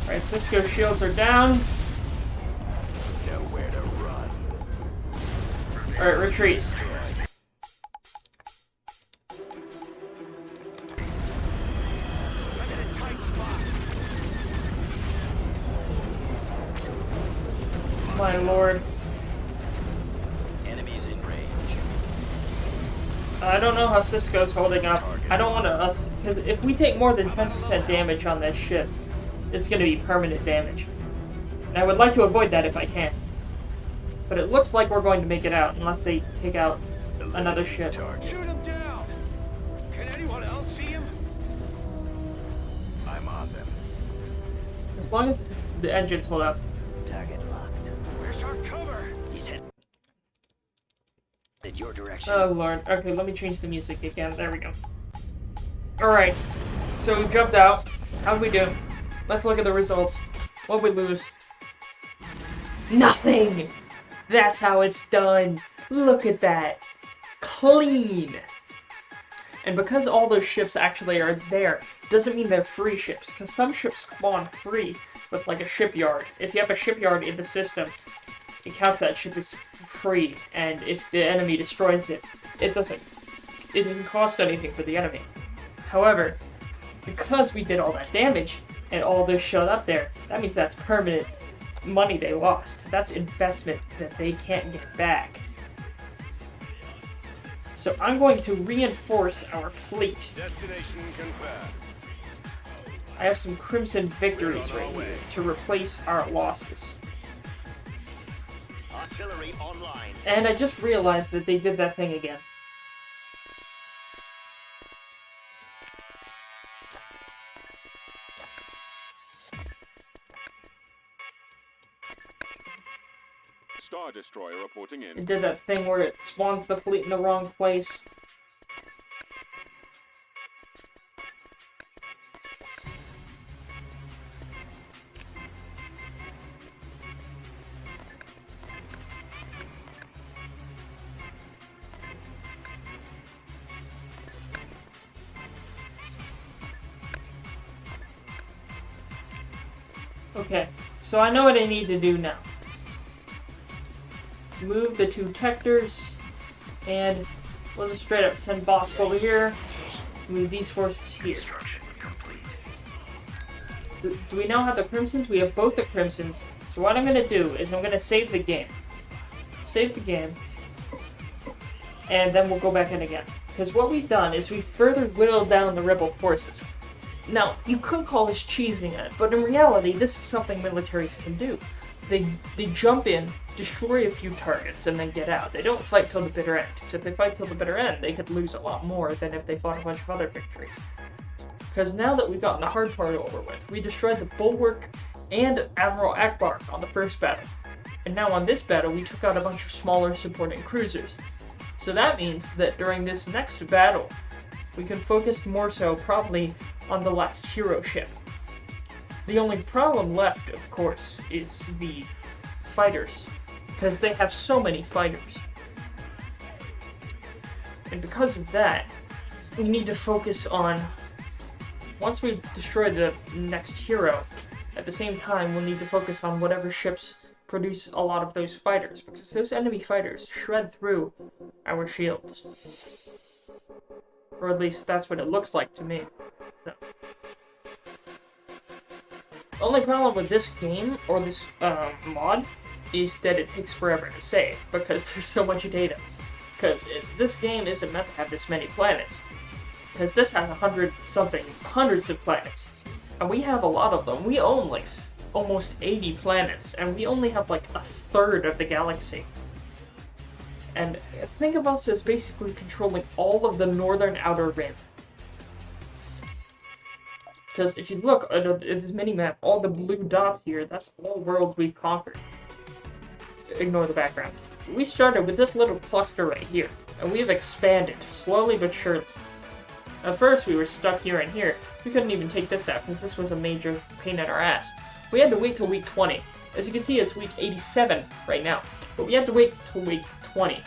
Alright, Cisco's shields are down. Nowhere to run. Alright, retreat. My lord. Enemies in range. I don't know how Cisco's holding up. I don't want to us, because if we take more than 10% damage on this ship, it's going to be permanent damage. And I would like to avoid that if I can. But it looks like we're going to make it out, unless they take out another ship. Target. Shoot him down. Can anyone else see him? I'm on them. As long as the engines hold up. Target locked. Where's our cover? He's headed your direction. Oh lord. Okay, let me change the music again. There we go. Alright. So we jumped out. How'd we do? Let's look at the results. What'd we lose? Nothing! That's how it's done. Look at that. Clean. And because all those ships actually are there, doesn't mean they're free ships. Because some ships spawn free with like a shipyard. If you have a shipyard in the system, it counts that ship as free. And if the enemy destroys it, it didn't cost anything for the enemy. However, because we did all that damage, and all this showed up there, that means that's permanent money they lost. That's investment that they can't get back. So I'm going to reinforce our fleet. Destination confirmed. I have some Crimson victories right here to replace our losses. Artillery online. And I just realized that they did that thing again. Star Destroyer reporting in. It did that thing where it spawns the fleet in the wrong place. Okay, so I know what I need to do now. Move the two Tectors, and we'll just straight up send Bosk over here. Move these forces here. Construction complete. Do we now have the Crimsons? We have both the Crimsons. So what I'm going to do is I'm going to save the game. Save the game. And then we'll go back in again. Because what we've done is we've further whittled down the Rebel forces. Now, you could call this cheesing it, but in reality, this is something militaries can do. They jump in, destroy a few targets, and then get out. They don't fight till the bitter end. So if they fight till the bitter end, they could lose a lot more than if they fought a bunch of other victories. Because now that we've gotten the hard part over with, we destroyed the Bulwark and Admiral Akbar on the first battle. And now on this battle, we took out a bunch of smaller supporting cruisers. So that means that during this next battle, we can focus more so probably on the last hero ship. The only problem left, of course, is the fighters, because they have so many fighters. And because of that, we need to focus on, once we destroy the next hero, at the same time we'll need to focus on whatever ships produce a lot of those fighters, because those enemy fighters shred through our shields. Or at least that's what it looks like to me. So. The only problem with this game, or this mod, is that it takes forever to save, because there's so much data. Because this game isn't meant to have this many planets. Because this has 100-something, hundreds of planets. And we have a lot of them. We own, like, almost 80 planets, and we only have like a third of the galaxy. And think of us as basically controlling all of the northern outer rim. Because if you look at this mini-map, all the blue dots here, that's all worlds we've conquered. Ignore the background. We started with this little cluster right here, and we have expanded, slowly but surely. At first we were stuck here and here. We couldn't even take this out, because this was a major pain in our ass. We had to wait till week 20. As you can see, it's week 87 right now. But we had to wait till week 20.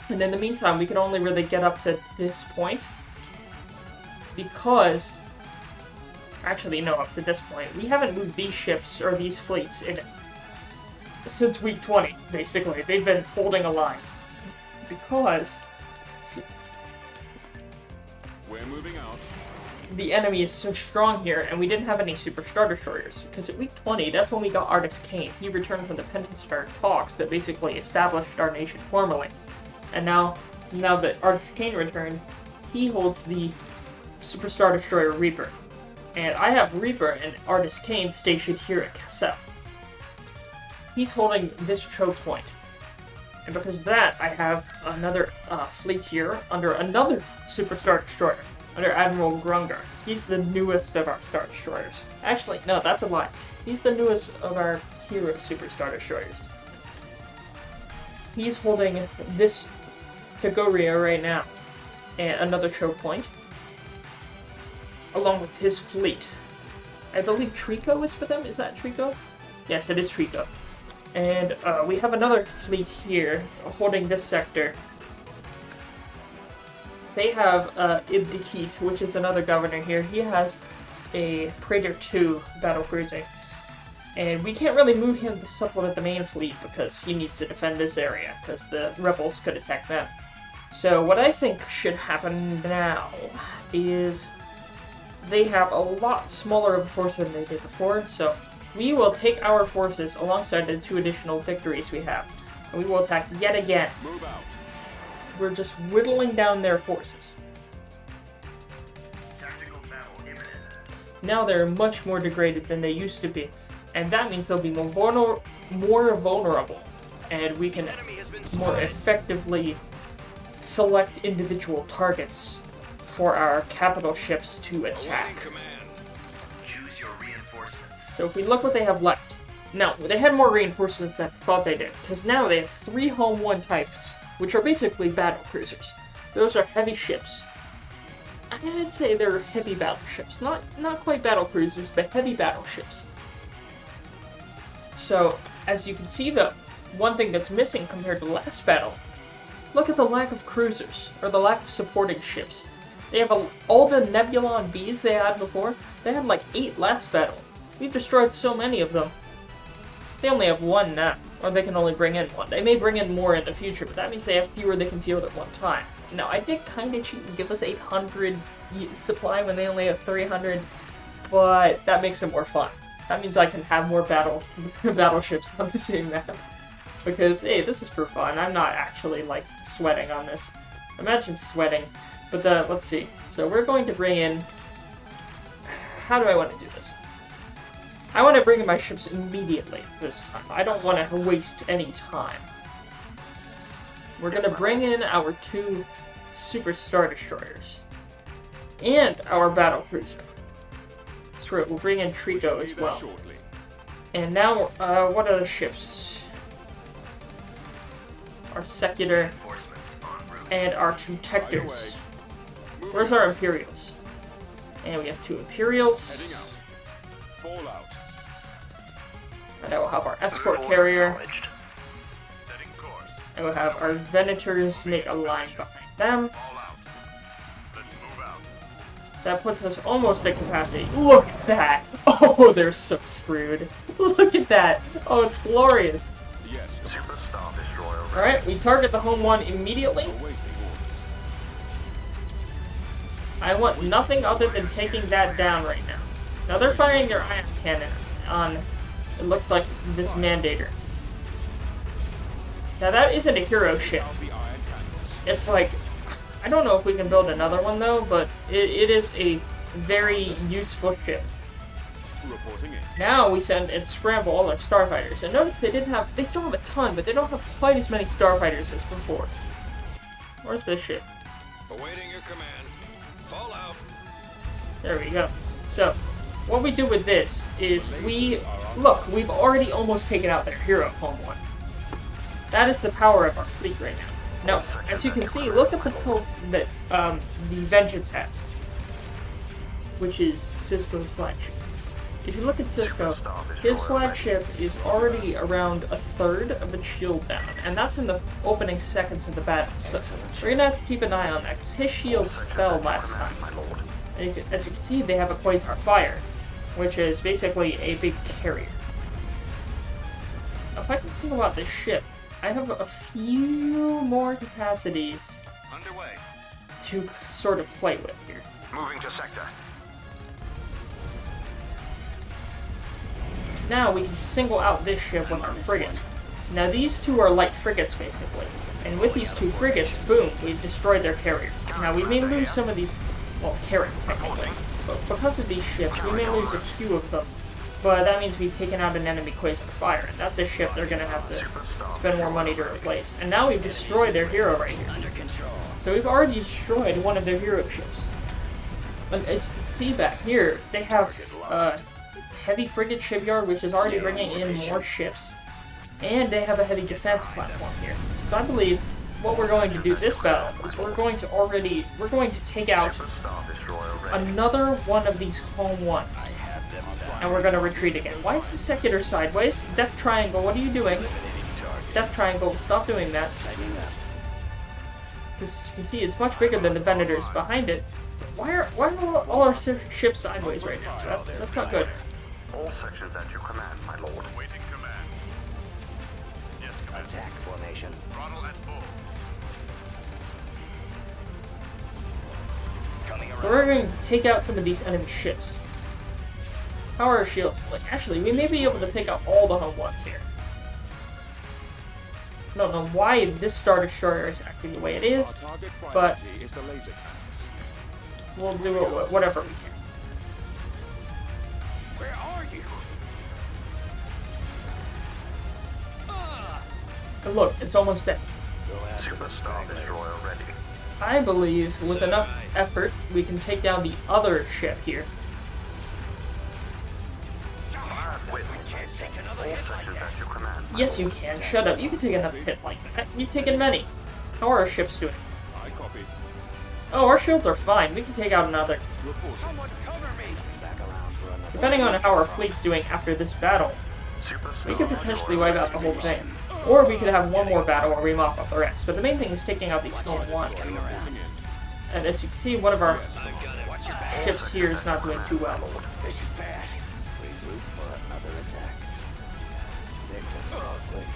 And in the meantime, we could only really get up to this point. Because... Actually, no, up to this point. We haven't moved these ships, or these fleets, since week 20, basically. They've been holding a line. Because... We're moving out. The enemy is so strong here, and we didn't have any Super Star Destroyers. Because at week 20, that's when we got Artis Kane. He returned from the Pentastar talks that basically established our nation formally. And now that Artis Kane returned, he holds the Super Star Destroyer Reaper. And I have Reaper and Artis Kane stationed here at Cassell. He's holding this choke point. And because of that, I have another fleet here under another Super Star Destroyer, under Admiral Grungar. He's the newest of our Star Destroyers. Actually, no, that's a lie. He's the newest of our hero Super Star Destroyers. He's holding this Kagoria right now, and another choke point, along with his fleet. I believe Trico is for them? Is that Trico? Yes, it is Trico. And we have another fleet here, holding this sector. They have Ibdikit, which is another governor here. He has a Praetor 2 battlecruiser. And we can't really move him to supplement the main fleet because he needs to defend this area, because the rebels could attack them. So what I think should happen now is they have a lot smaller of a force than they did before, so we will take our forces alongside the 2 additional victories we have, and we will attack yet again. Move out. We're just whittling down their forces. Tactical battle imminent. Now they're much more degraded than they used to be, and that means they'll be more vulnerable, and we can more effectively select individual targets for our capital ships to attack. Choose your reinforcements. So if we look what they have left. Now, they had more reinforcements than I thought they did, because now they have 3 Home 1 types, which are basically battle cruisers. Those are heavy ships. I'd say they're heavy battleships. Not quite battle cruisers, but heavy battleships. So, as you can see though, one thing that's missing compared to last battle, look at the lack of cruisers, or the lack of supporting ships. They have all the Nebulon Bs they had before, they had like 8 last battle. We've destroyed so many of them. They only have 1 now, or they can only bring in 1. They may bring in more in the future, but that means they have fewer they can field at one time. Now, I did kind of cheat and give us 800 supply when they only have 300, but that makes it more fun. That means I can have more battleships on the same map. Because, hey, this is for fun. I'm not actually, like, sweating on this. Imagine sweating. But, let's see. So we're going to bring in... How do I want to do this? I want to bring in my ships immediately this time. I don't want to waste any time. We're going to bring in our 2 Super Star Destroyers. And our battlecruiser. That's right, we'll bring in Trico as well. And now, what are the ships? Our Secular Reinforcements en route. and our 2 Tectors. Where's our Imperials? And we have 2 Imperials. Heading out. Fall out. And I will have our escort carrier. Setting course. I will have our Venators make a line behind them. All out. Let's move out. That puts us almost at capacity. Look at that! Oh, they're so screwed. Look at that! Oh, it's glorious. Yes. Super Star Destroyer. Alright, we target the home one immediately. Awaiting orders. I want nothing other than taking that down right now. Now they're firing their ion cannon on, it looks like, this Mandator. Now that isn't a hero ship. Out the iron cannons. It's like, I don't know if we can build another one though, but it is a very useful ship. Reporting in. Now we send and scramble all our starfighters. And notice they still have a ton, but they don't have quite as many starfighters as before. Where's this ship? Awaiting your command. Fall out. There we go. So, what we do with this is we've already almost taken out their hero home one. That is the power of our fleet right now. Now, as you can see, look at the health that the Vengeance has, which is Cisco's flagship. If you look at Cisco, his flagship is already around a third of its shield down, and that's in the opening seconds of the battle. So we're gonna have to keep an eye on that, because his shields fell last time. And as you can see, they have a Quasar Fire, which is basically a big carrier. If I can single out this ship, I have a few more capacities Underway. to sort of play with here. Moving to sector. Now we can single out this ship with our frigate. Now these two are light frigates basically, and with these two frigates, boom, we've destroyed their carrier. Now we may lose some of these, well, carrier technically, but because of these ships, we may lose a few of them. But that means we've taken out an enemy Quasar Fire, and that's a ship they're gonna have to spend more money to replace. And now we've destroyed their hero right here. Under control. So we've already destroyed one of their hero ships. And as you can see back here, they have heavy frigate shipyard, which is already bringing in more ships, and they have a heavy defense platform here. So I believe what we're going to do this battle is we're going to take out another one of these home ones, and we're going to retreat again. Why is the Secular sideways? Death Triangle, what are you doing? Death Triangle, stop doing that. Because as you can see, it's much bigger than the Venators behind it. Why are all our ships sideways right now? That's not good. All sections at your command, my lord. Awaiting command. Yes, command. Attack formation. Throttle at full. Coming So around. we're going to take out some of these enemy ships. How are our shields? Like, actually, we may be able to take out all the home ones here. I don't know why this Star Destroyer is acting the way it is, Our target but priority is the laser cannons. we'll do it whatever we can. Where are you? And look, it's almost dead. Go after the Superstar stragglers. destroyer ready. I believe with enough effort, we can take down the other ship here. Wait. All sections at your command. my Yes, you lord. can. Shut up. You can take another hit like that. You've taken many. How are our ships doing? I copy. Oh, our shields are fine. We can take out another. Reporting. Someone cover me. Back around for another. Depending on how our fleet's doing after this battle, Superstar we could potentially destroyer wipe out the whole thing. Or we could have one more battle where we mop up the rest. But the main thing is taking out these home ones. Coming around. And as you can see, one of our I've got it. Watch your back. ships here is not doing too well. This is bad. Regroup for another attack. Victim quick.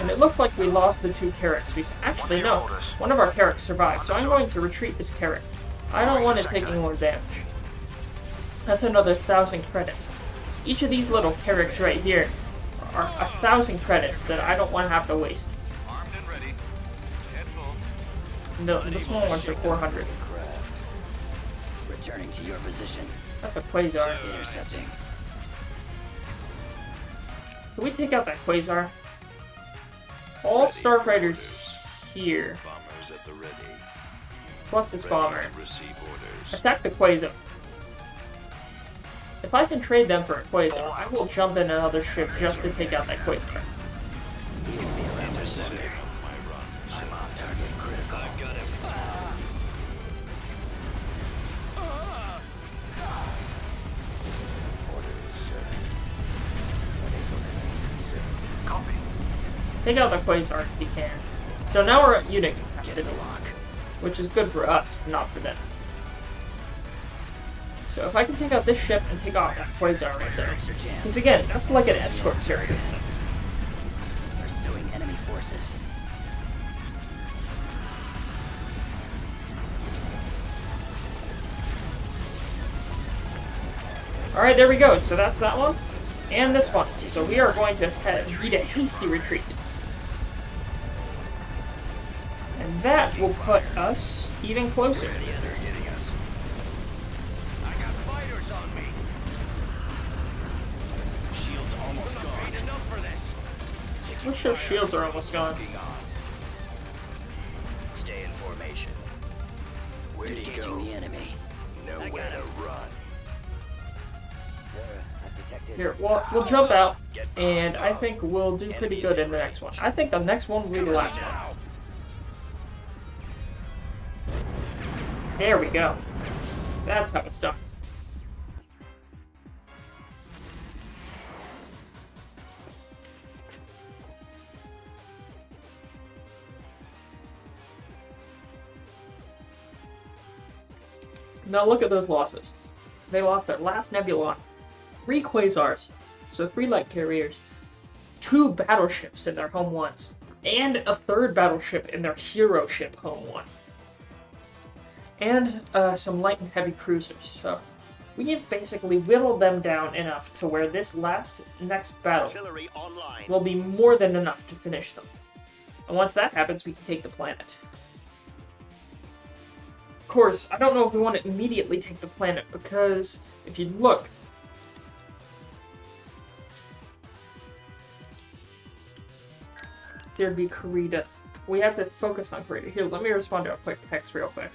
And it looks like we lost the two Carracks. Actually, no. One of our Carracks survived, so I'm going to retreat this Carrack. I don't want to take any more damage. That's another 1,000 credits. So each of these little Carracks right here are 1,000 credits that I don't want to have to waste. Armed and ready. Head full. The small ones are 400. Craft. Returning to your position. That's a Quasar. Intercepting. Can we take out that Quasar? All Starfighters here, Bombers at the ready. plus this bomber. Receive orders. Attack the Quasar. If I can trade them for a Quasar, I will jump in another ship just to take out that Quasar. You will be around for sector. I'm on target critical. I got him. Copy. Take out the Quasar if you can. So now we're at unit Get capacity, the lock. which is good for us, not for them. So if I can take out this ship and take out that Quasar right there. Search jam. Because again, that's like an escort carrier. Pursuing enemy forces. Alright, there we go. So that's that one. And this one. So we are going to lead a hasty retreat. And that will put us even closer. I got fighters on me. Taking Looks like fire. shields are almost gone. Locking on. Stay in formation. Where'd he Engaging go? the enemy. Nowhere to run. Sir, I've detected. Here, we'll jump out, and I think we'll do pretty good in the next one. I think the next one will be the last one. Now. There we go. That's how it's done. Now look at those losses. They lost their last Nebulon, 3 Quasars, so 3 light carriers, 2 battleships in their home ones, and a 3rd battleship in their hero ship home one. And some light and heavy cruisers, so we've basically whittled them down enough to where this next battle Artillery online. will be more than enough to finish them. And once that happens, we can take the planet. Of course, I don't know if we want to immediately take the planet, because if you look, there'd be Karita. We have to focus on Karita. Here, let me respond to a quick text real quick.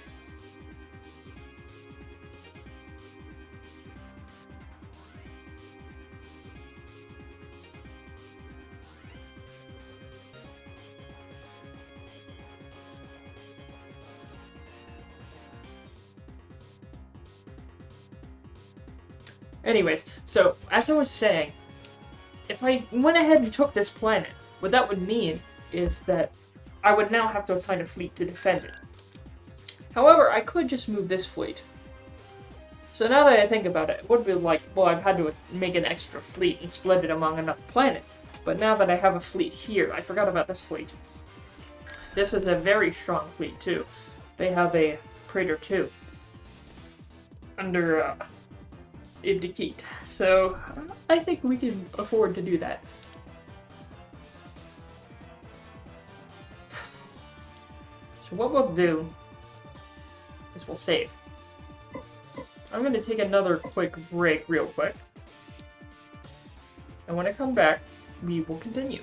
Anyways, so, as I was saying, if I went ahead and took this planet, what that would mean is that I would now have to assign a fleet to defend it. However, I could just move this fleet. So now that I think about it, it would be like, well, I've had to make an extra fleet and split it among another planet. But now that I have a fleet here, I forgot about this fleet. This is a very strong fleet, too. They have a Praetor 2 under Indicate. So I think we can afford to do that. So what we'll do is we'll save. I'm going to take another quick break real quick. And when I come back, we will continue.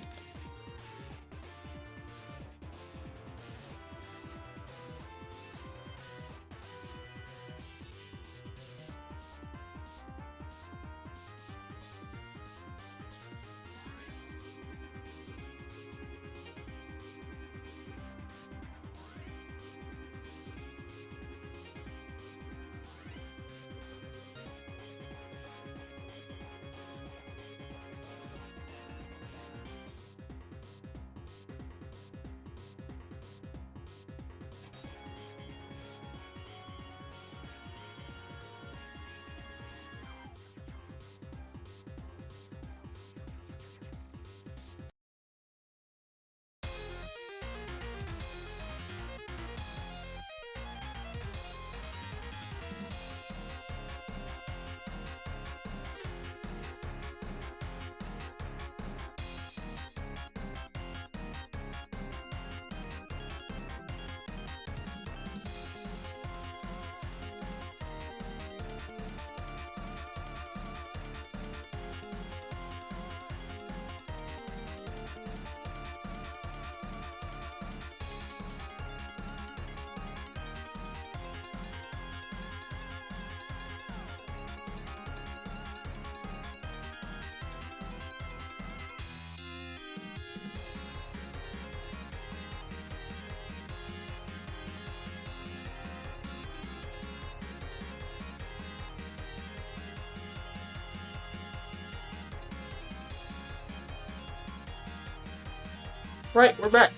Right, we're back.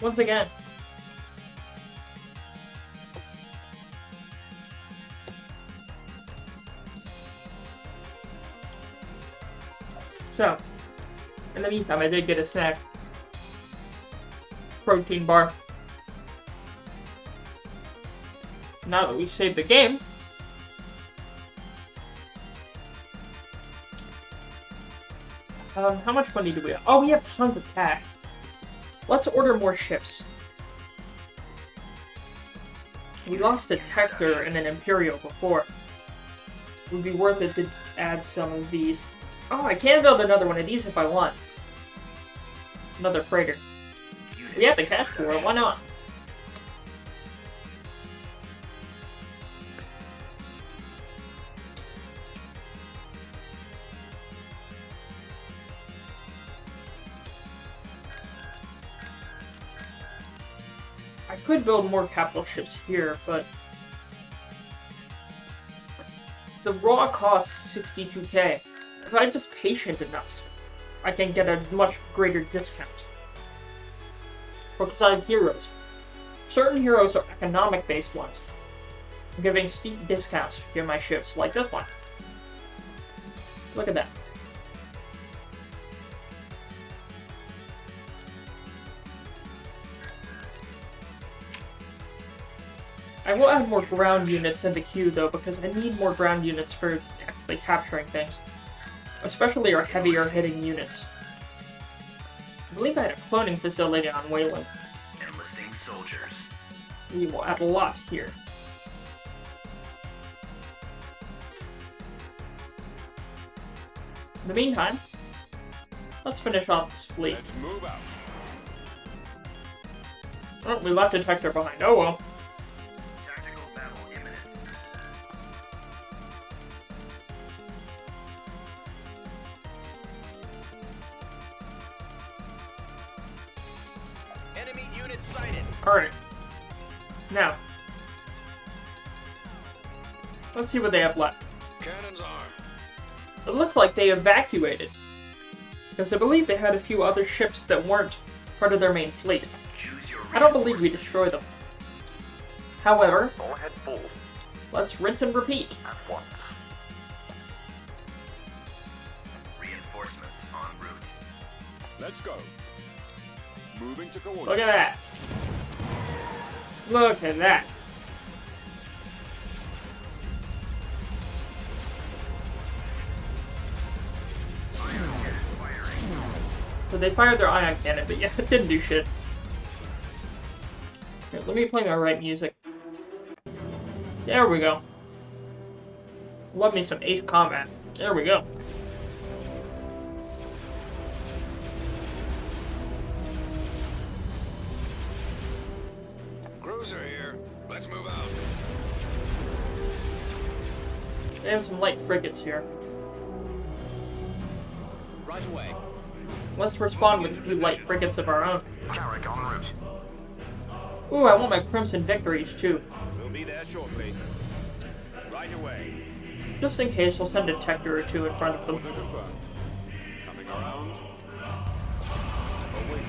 Once again. So, in the meantime, I did get a snack. Protein bar. Now that we've saved the game, how much money do we have? Oh, we have tons of cash. Let's order more ships. We lost a Tector and an Imperial before. It would be worth it to add some of these. Oh, I can build another one of these if I want. Another freighter. We have the cash for it, why not? I could build more capital ships here, but the raw costs 62k. If I'm just patient enough, I can get a much greater discount. Because I have heroes. Certain heroes are economic-based ones. I'm giving steep discounts to my ships, like this one. Look at that. I will add more ground units in the queue, though, because I need more ground units for actually capturing things. Especially our heavier-hitting units. I believe I had a cloning facility on Wayland. Enlisting soldiers. We will add a lot here. In the meantime, let's finish off this fleet. Let's move out. Oh, we left a detector behind. Oh well. Tactical battle imminent. Enemy unit sighted. Alright. Now. Let's see what they have left. Cannons armed. It looks like they evacuated. Because I believe they had a few other ships that weren't part of their main fleet. Choose your I don't believe we destroyed them. However, All ahead full let's rinse and repeat. at once. reinforcements en route. Let's go. Moving to coordinate. Look at that. Look at that. So they fired their ion cannon, but yeah, it didn't do shit. Here, let me play my right music. There we go. Love me some Ace Combat. There we go. Cruiser here. Let's move out. They have some light frigates here. Right away. Let's respond with a few light frigates of our own. Carrick en route. Ooh, I want my Crimson Victories too. We'll be there shortly. Right away. Just in case, we'll send a detector or two in front of them. Order confirmed. Coming around. Await.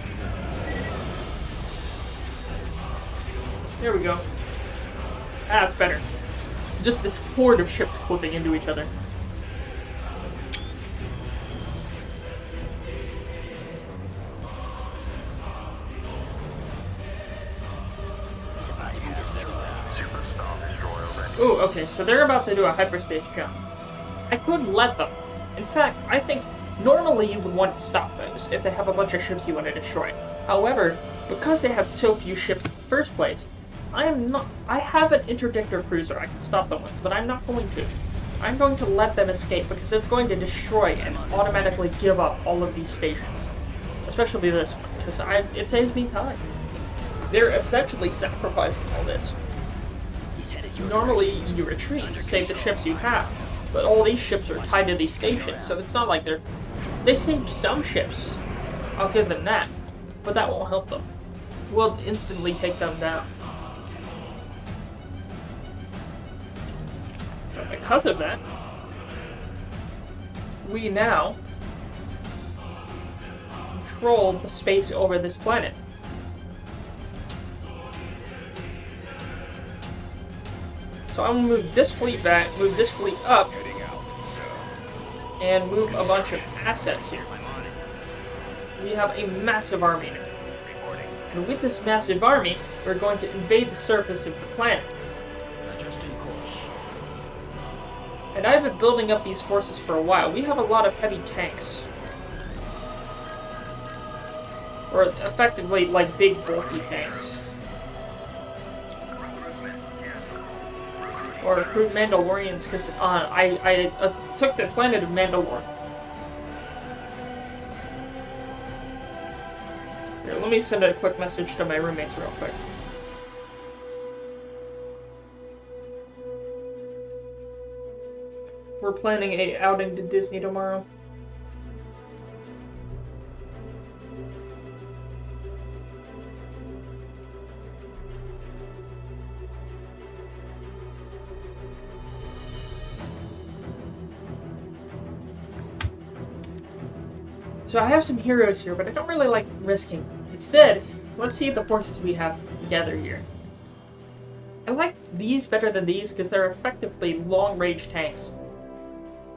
There we go. Ah, that's better. Just this horde of ships clipping into each other. He's about to be destroyed. Superstar destroyer ready. Ooh, okay, so they're about to do a hyperspace jump. I could let them. In fact, I think normally you would want to stop those if they have a bunch of ships you want to destroy. However, because they have so few ships in the first place, I have an interdictor cruiser I can stop them with, but I'm not going to. I'm going to let them escape because it's going to destroy and automatically give up all of these stations. Especially this one, because it saves me time. They're essentially sacrificing all this. He's headed your Normally, direction. you retreat Under to save the control. ships you have, but all these ships are tied to these stations, so it's not like they saved some ships. I'll give them that, but that won't help them. We'll instantly take them down. But because of that, we now control the space over this planet. So I'm gonna move this fleet back, move this fleet up, Heading out. and move a bunch of assets here. We have a massive army now. Reporting. And with this massive army, we're going to invade the surface of the planet. Adjusting course. And I've been building up these forces for a while. We have a lot of heavy tanks. Or effectively, like, big, bulky tanks. Or recruit Mandalorians, because I took the planet of Mandalore. Here, let me send a quick message to my roommates real quick. We're planning a outing to Disney tomorrow. So I have some heroes here, but I don't really like risking them. Instead, let's see the forces we have together here. I like these better than these because they're effectively long-range tanks.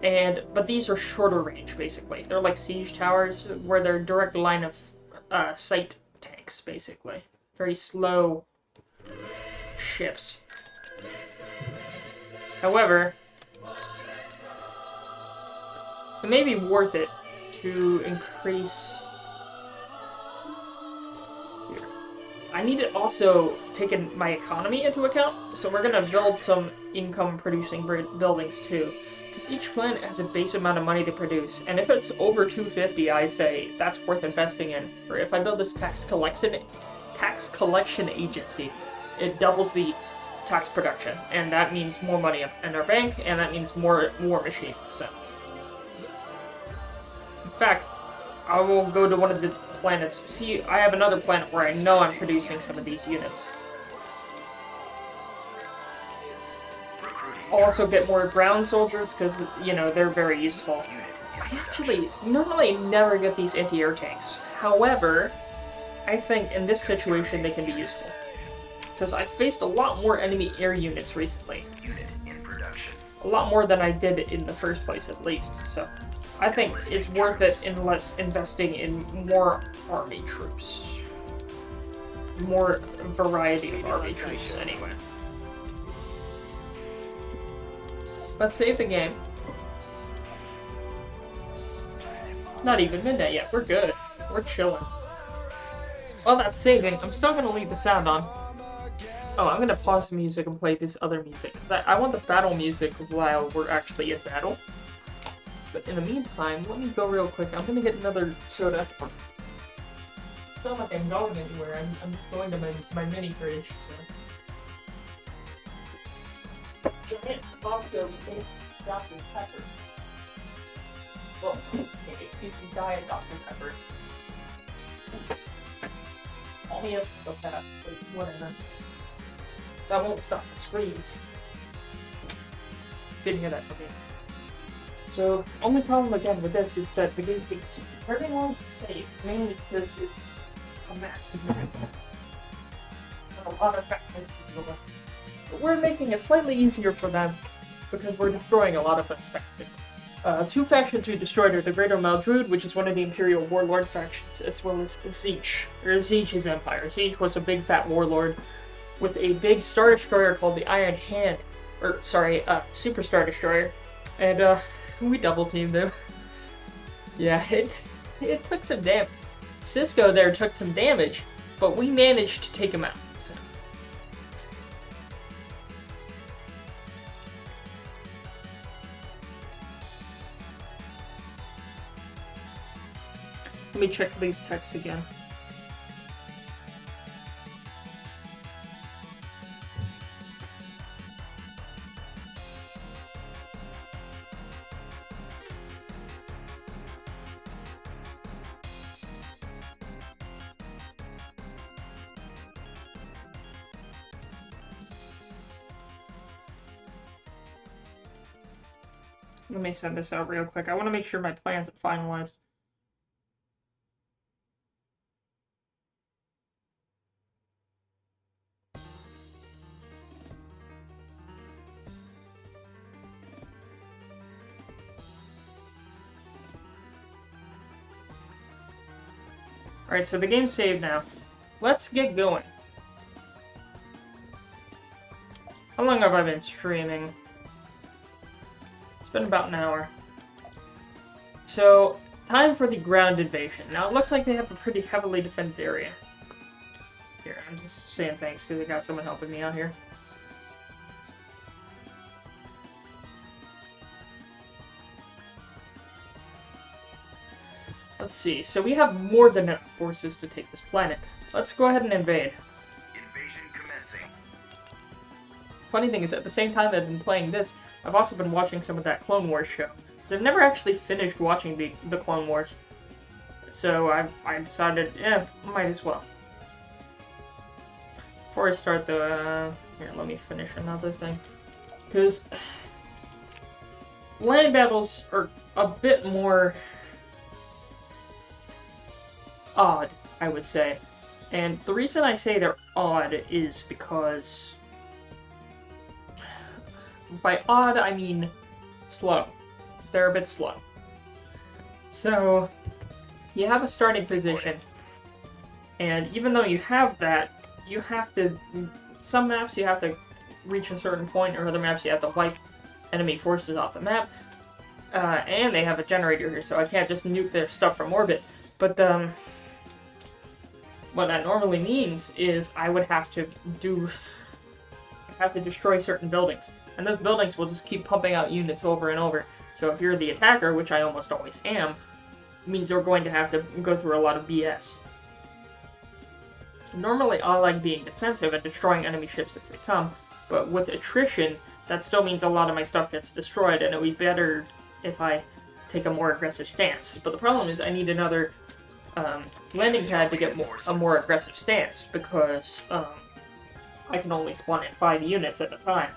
But these are shorter range, basically. They're like siege towers, where they're direct line of sight tanks, basically. Very slow ships. However, it may be worth it to increase... Here. I need to also take my economy into account, so we're going to build some income-producing buildings too. Because each planet has a base amount of money to produce, and if it's over 250, I say that's worth investing in. Or if I build this tax collection agency, it doubles the tax production, and that means more money in our bank, and that means more war machines. So, in fact, I will go to one of the planets. See, I have another planet where I know I'm producing some of these units. I'll also get more ground soldiers because, you know, they're very useful. I actually normally never get these anti-air tanks. However, I think in this situation they can be useful. Because I faced a lot more enemy air units recently. A lot more than I did in the first place, at least. So I think it's worth it unless investing in more army troops. More variety of army troops, anyway. Let's save the game. Not even midnight yet. We're good. We're chilling. While that's saving, I'm still gonna leave the sound on. Oh, I'm gonna pause the music and play this other music. I want the battle music while we're actually in battle. But in the meantime, let me go real quick. I'm gonna get another soda. It's not like I'm going anywhere. I'm going to my mini fridge. So. Giant Costco tastes Dr. Pepper. Well, excuse me, Diet Dr. Pepper. All he has to go that, but whatever. That won't stop the screams. Didn't hear that from me. So, only problem again with this is that the game takes very long to save, mainly because it's a massive map. And a lot of factors to deal with. But we're making it slightly easier for them, because we're destroying a lot of them factions. Two factions we destroyed are the Greater Maldrude, which is one of the Imperial Warlord factions, as well as Siege. Or Siege's Empire. Siege was a big fat warlord with a big Star Destroyer called the Iron Hand. Or, sorry, Super Star Destroyer. And, we double-teamed him. Yeah, it took some damage. Cisco there took some damage, but we managed to take him out. So. Let me check these texts again. Let me send this out real quick. I want to make sure my plans are finalized. Alright, so the game's saved now. Let's get going. How long have I been streaming? It's been about an hour. So, time for the ground invasion. Now, it looks like they have a pretty heavily defended area. Here, I'm just saying thanks because I got someone helping me out here. let's see. So we have more than enough forces to take this planet. Let's go ahead and invade. Invasion commencing. Funny thing is, at the same time I've been playing this, I've also been watching some of that Clone Wars show. So I've never actually finished watching the Clone Wars. So I decided, might as well. Before I start the, here, let me finish another thing. Because land battles are a bit more odd, I would say. And the reason I say they're odd is because, by odd, I mean slow. They're a bit slow. So, you have a starting position, and even though you have that, you have to, some maps you have to reach a certain point, or other maps you have to wipe enemy forces off the map. And they have a generator here, so I can't just nuke their stuff from orbit. But, what that normally means is I would have to destroy certain buildings. And those buildings will just keep pumping out units over and over. So if you're the attacker, which I almost always am, it means you're going to have to go through a lot of BS. Normally I like being defensive and destroying enemy ships as they come, but with attrition, that still means a lot of my stuff gets destroyed, and it would be better if I take a more aggressive stance. But the problem is I need another landing pad to get a more aggressive stance, because I can only spawn in 5 units at a time.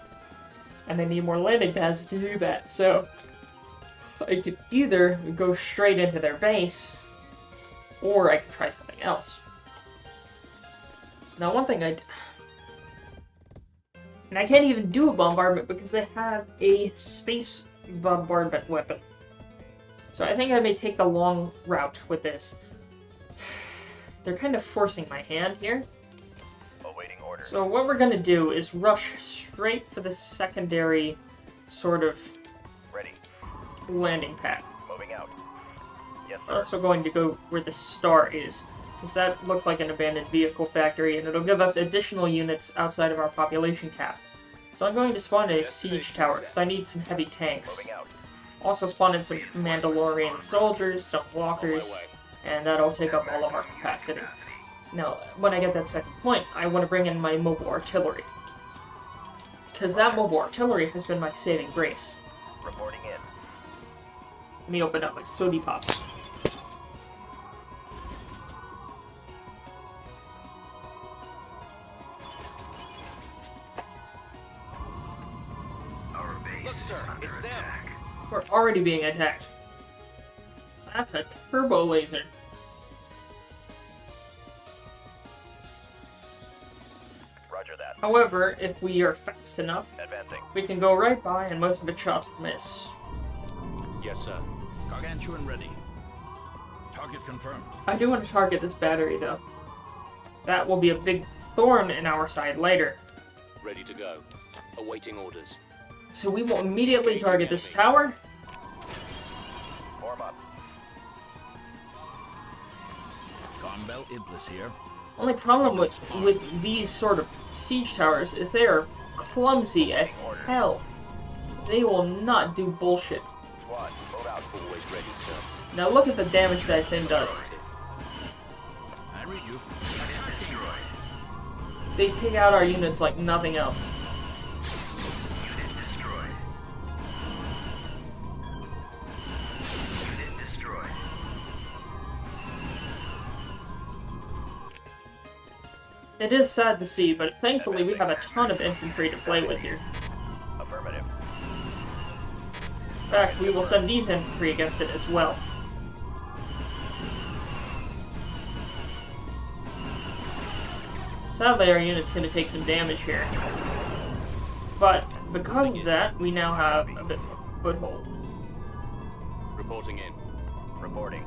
And I need more landing pads to do that, so I could either go straight into their base, or I could try something else. Now, one thing and I can't even do a bombardment because they have a space bombardment weapon. So I think I may take the long route with this. They're kind of forcing my hand here. Awaiting order. So what we're going to do is rush straight for the secondary sort of Ready. landing pad. Moving out. Yes, We're sir. also going to go where the star is, because that looks like an abandoned vehicle factory, and it'll give us additional units outside of our population cap. So I'm going to spawn a siege tower, because I need some heavy tanks. Moving out. Also spawn in some Mandalorian soldiers, some On my walkers, way. and that'll take up all of our capacity. Now, when I get that second point, I want to bring in my mobile artillery. Because that mobile artillery has been my saving grace. Reporting in. Let me open up my sody pop. Our base Look, sir, is under it's them. attack. We're already being attacked. That's a turbo laser. Roger that. However, if we are fast enough, Advancing. we can go right by and most of its shots will miss. Yes, sir. Gargantuan ready. Target confirmed. I do want to target this battery though. That will be a big thorn in our side later. Ready to go. Awaiting orders. So we will immediately target this tower. Form up. Conbel Iblis here. Only problem with these sort of siege towers is they are clumsy as hell. They will not do bullshit. Squad, move out. Always ready, sir. Now look at the damage that thing does. I read you. They pick out our units like nothing else. Unit destroyed. Unit destroyed. It is sad to see, but thankfully we have a ton of infantry to play with here. Affirmative. In fact, we will send these infantry against it as well. Sadly, our unit's going to take some damage here. But because of that, we now have a bit more foothold. Reporting in. Reporting.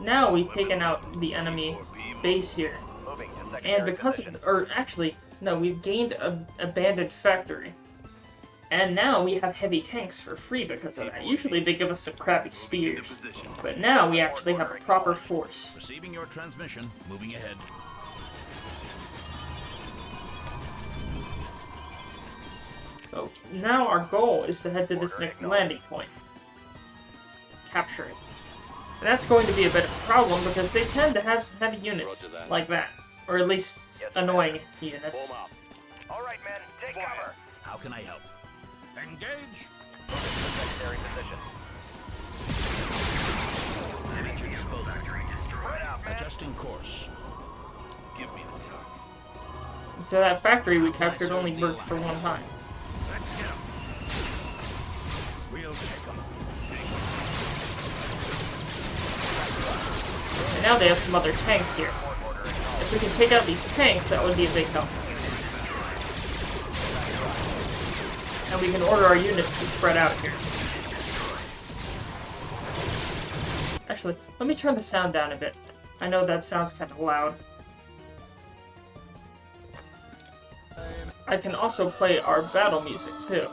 Now we've taken out the enemy base here. Moving to secondary And because position. of, or actually, no, we've gained an abandoned factory. And now we have heavy tanks for free because of that. Usually they give us some crappy spears. But now we actually have a proper force. Receiving your transmission. Moving ahead. So now our goal is to head to this next landing point. Capture it. And that's going to be a bit of a problem because they tend to have some heavy units Roger that. like that. Or at least annoying units. Form up. All right, men, take cover. How can I help? Engage! Secondary position. At your disposal. Spread out, man. Adjusting course. Give me the talk. And so that factory we captured only worked for one time. Let's get 'em. We'll take 'em. And now they have some other tanks here. If we can take out these tanks, that would be a big help. And we can order our units to spread out here. Actually, let me turn the sound down a bit. I know that sounds kind of loud. I can also play our battle music, too.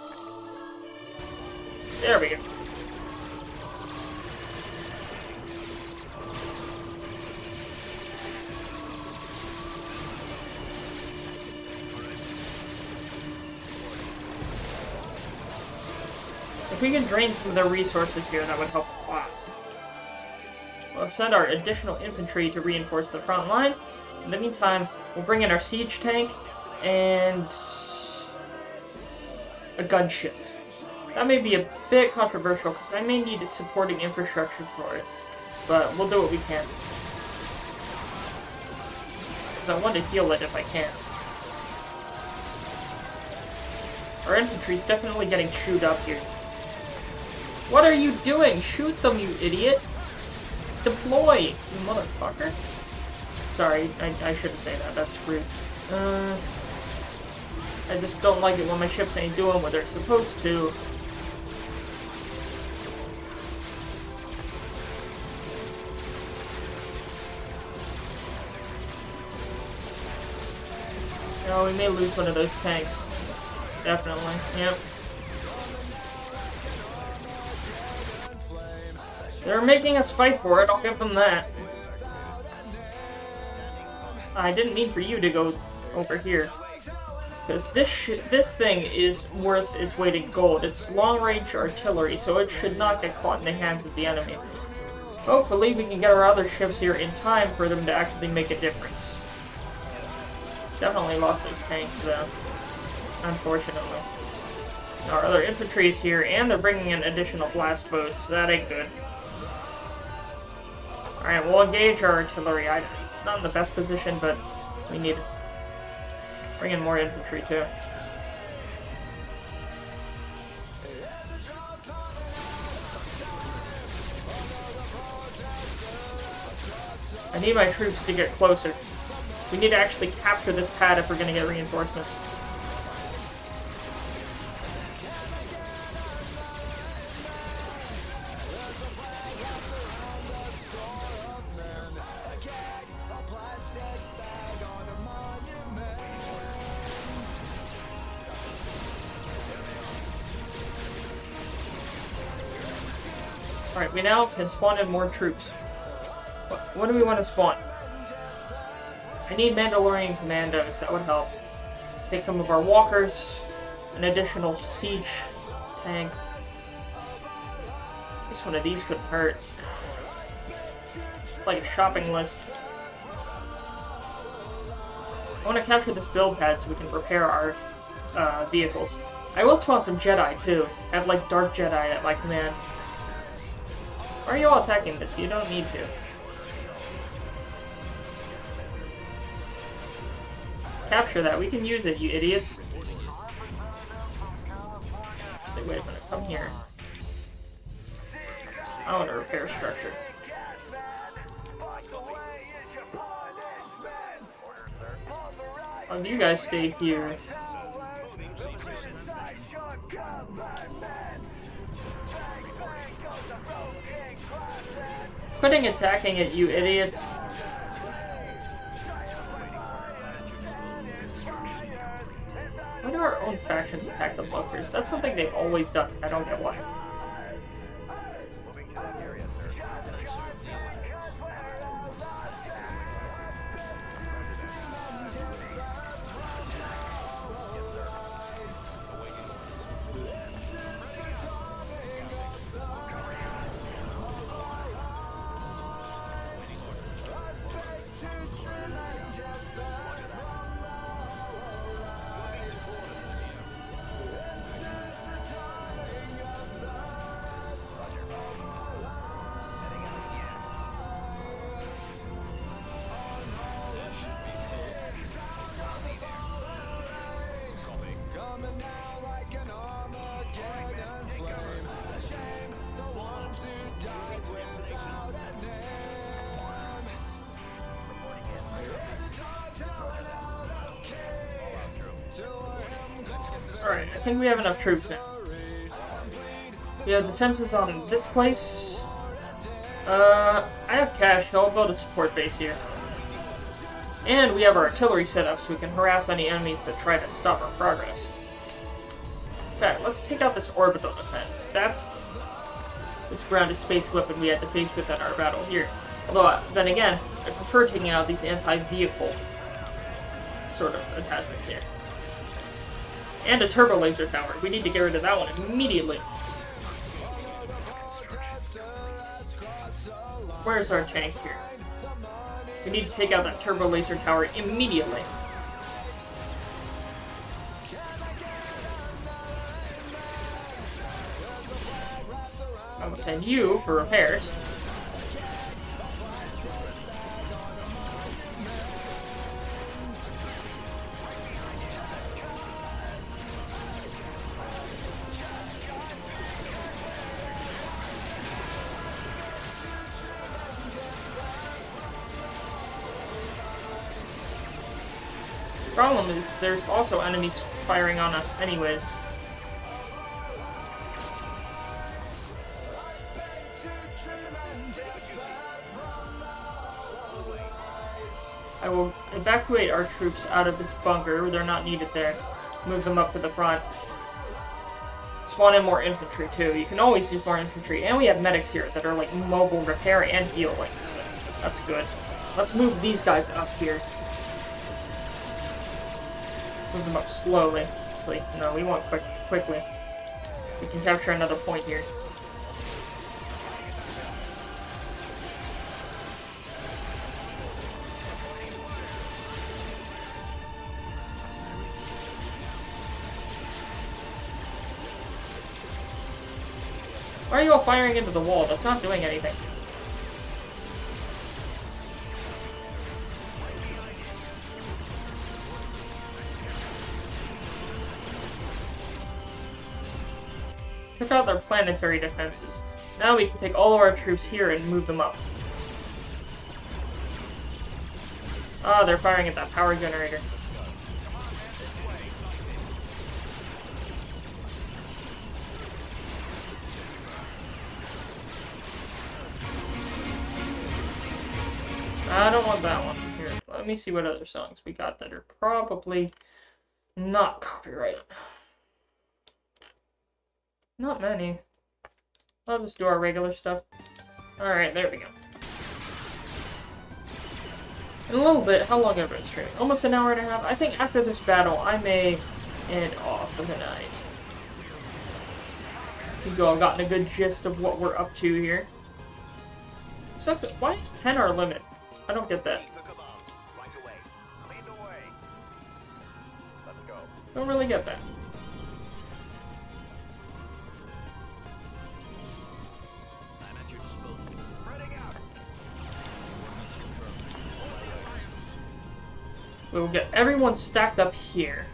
There we go. If we can drain some of their resources here, that would help a lot. We'll send our additional infantry to reinforce the front line. In the meantime, we'll bring in our siege tank and a gunship. That may be a bit controversial because I may need supporting infrastructure for it, but we'll do what we can. Because I want to heal it if I can. Our infantry's definitely getting chewed up here. What are you doing? Shoot them, you idiot! Deploy, you motherfucker! Sorry, I shouldn't say that. That's rude. I just don't like it when my ships ain't doing what they're supposed to. Oh, we may lose one of those tanks. Definitely, yep. They're making us fight for it, I'll give them that. I didn't mean for you to go over here. Because this thing is worth its weight in gold. It's long-range artillery, so it should not get caught in the hands of the enemy. Hopefully we can get our other ships here in time for them to actually make a difference. Definitely lost those tanks, though. Unfortunately. Our other infantry is here, and they're bringing in additional blast boats. That ain't good. Alright, we'll engage our artillery. It's not in the best position, but we need to bring in more infantry, too. I need my troops to get closer. We need to actually capture this pad if we're going to get reinforcements. Alright, we now can spawn in more troops. What do we want to spawn? I need Mandalorian commandos, that would help. Take some of our walkers, an additional siege tank. At least one of these could hurt. It's like a shopping list. I want to capture this build pad so we can repair our vehicles. I will spawn some Jedi too. I have like Dark Jedi at my command. Why are you all attacking this? You don't need to. Capture that. We can use it, you idiots. Wait a minute. Come here. I want to repair structure. You guys stay here. Quitting attacking it, you idiots. Why do our own factions attack the bunkers? That's something they've always done. I don't get why. think we have enough troops now. We have defenses on this place. I have cash, so I'll build a support base here. And we have our artillery set up so we can harass any enemies that try to stop our progress. In fact, let's take out this orbital defense. That's this ground-to-space weapon we had to face with in our battle here. Although, then again, I prefer taking out these anti-vehicle sort of attachments here. And a turbo laser tower. We need to get rid of that one immediately. Where's our tank here? We need to take out that turbo laser tower immediately. I will send you for repairs. Problem is, there's also enemies firing on us anyways. I will evacuate our troops out of this bunker. They're not needed there. Move them up to the front. Spawn in more infantry too. You can always use more infantry. And we have medics here that are like mobile repair and healing. So that's good. Let's move these guys up here. Move them up slowly. No, we want quickly. We can capture another point here. Why are you all firing into the wall? That's not doing anything. Took out their planetary defenses. Now we can take all of our troops here and move them up. Ah, they're firing at that power generator. I don't want that one. Here, let me see what other songs we got that are probably not copyrighted. Not many. I'll just do our regular stuff. Alright, there we go. In a little bit, how long have I been streaming? Almost an hour and a half. I think after this battle, I may end off for the night. You all gotten a good gist of what we're up to here. Sucks. Why is 10 our limit? I don't get that. Don't really get that. We'll get everyone stacked up here.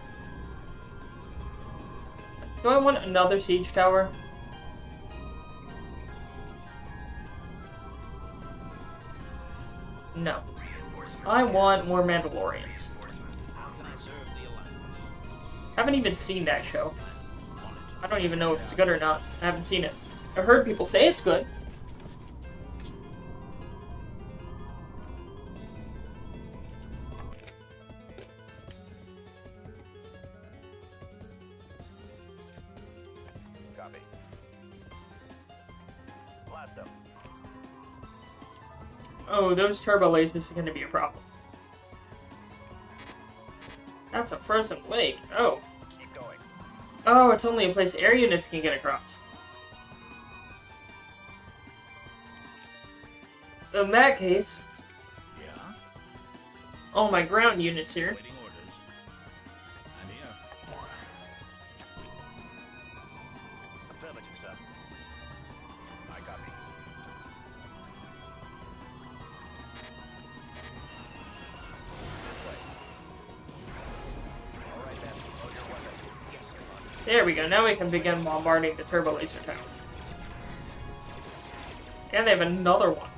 Do I want another siege tower? No. I want more Mandalorians. Haven't even seen that show. I don't even know if it's good or not. I haven't seen it. I've heard people say it's good. Copy. Blast them. Oh, those turbo lasers are going to be a problem. That's a frozen lake. Oh. Keep going. Oh, it's only a place air units can get across. In that case, Yeah? all my ground units here. Waiting orders. I'm here. Affirmative, sir. I copy. All right then. Load your weapons. There we go. Now we can begin bombarding the turbo laser tower. And they have another one.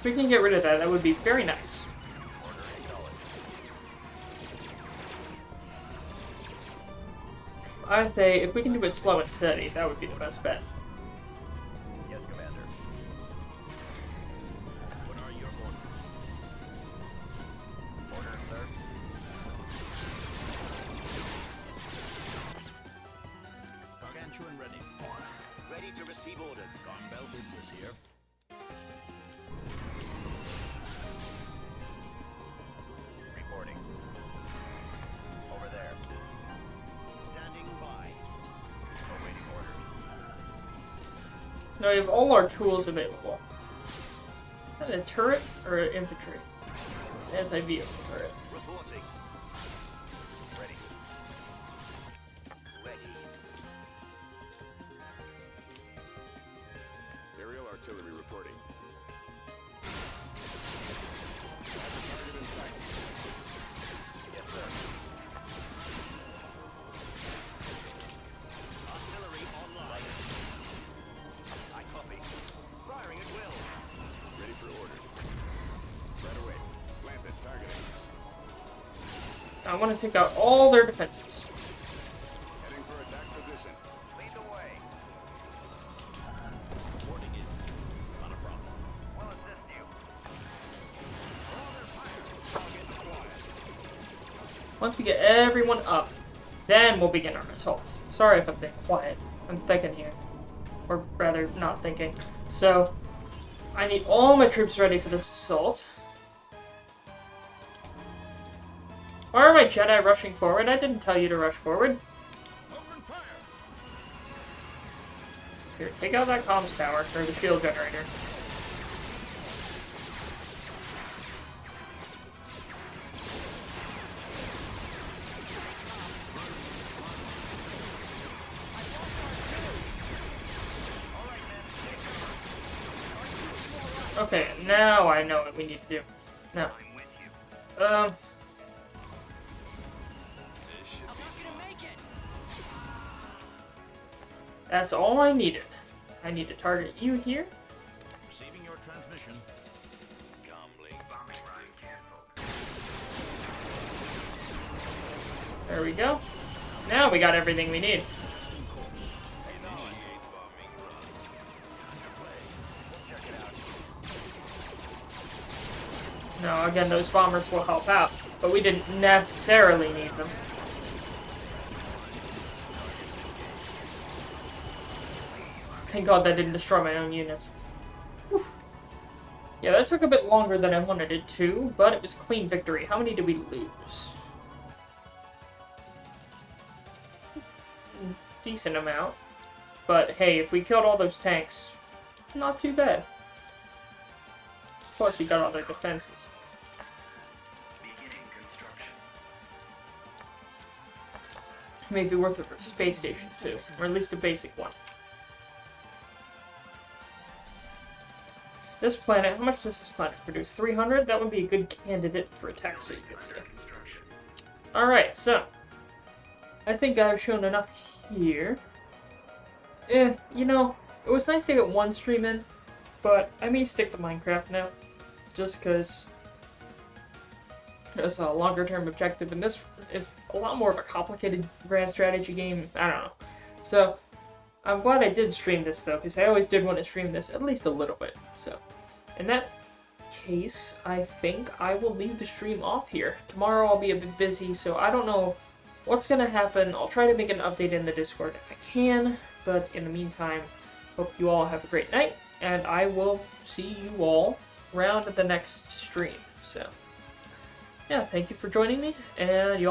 If we can get rid of that, that would be very nice. Order acknowledged. I'd say if we can do it slow and steady, that would be the best bet. Yes, Commander. What are your orders? Order, sir. Gargantuan ready. Ready to receive orders. Gone Bell business here. Reporting. Over there. Standing by. Awaiting orders. Now we have all our tools available. Is that a turret or an infantry? It's anti-vehicle turret. Reporting. Ready. Ready. Aerial artillery reporting. Target in sight. Yes, sir. Artillery online. I copy. Firing at will. Ready for orders. Right away. Planted. Targeting. I want to take out all their defenses. Heading for attack position. Lead the way. Reporting in. Not a problem. We'll assist you. Order fire. Target acquired. Once we get everyone up, then we'll begin our assault. Sorry if I've been quiet. I'm thinking here. Or rather, not thinking. So, I need all my troops ready for this assault. Why are my Jedi rushing forward? I didn't tell you to rush forward. Open fire. Here, take out that comms tower, or the shield generator. Okay, now I know what we need to do. Now, I'm with you. That's all I needed. I need to target you here. Receiving your transmission. Gambling. Bombing run canceled. There we go. Now we got everything we need. Initiate bombing run. Underway. Check it out. Now, again, those bombers will help out, but we didn't necessarily need them. Thank God that didn't destroy my own units. Whew. Yeah, that took a bit longer than I wanted it to, but it was clean victory. How many did we lose? Decent amount. But hey, if we killed all those tanks, not too bad. Plus, we got all their defenses. Beginning construction. Maybe worth it for space stations too, or at least a basic one. This planet, how much does this planet produce? 300? That would be a good candidate for a tax agency. Construction. Alright, so. I think I've shown enough here. You know, it was nice to get one stream in, but I may stick to Minecraft now. Just because it's a longer term objective, and this is a lot more of a complicated grand strategy game. I don't know. So, I'm glad I did stream this though, because I always did want to stream this at least a little bit. So, in that case, I think I will leave the stream off here. Tomorrow I'll be a bit busy, so I don't know what's going to happen. I'll try to make an update in the Discord if I can, but in the meantime, hope you all have a great night, and I will see you all around at the next stream. So, yeah, thank you for joining me, and you all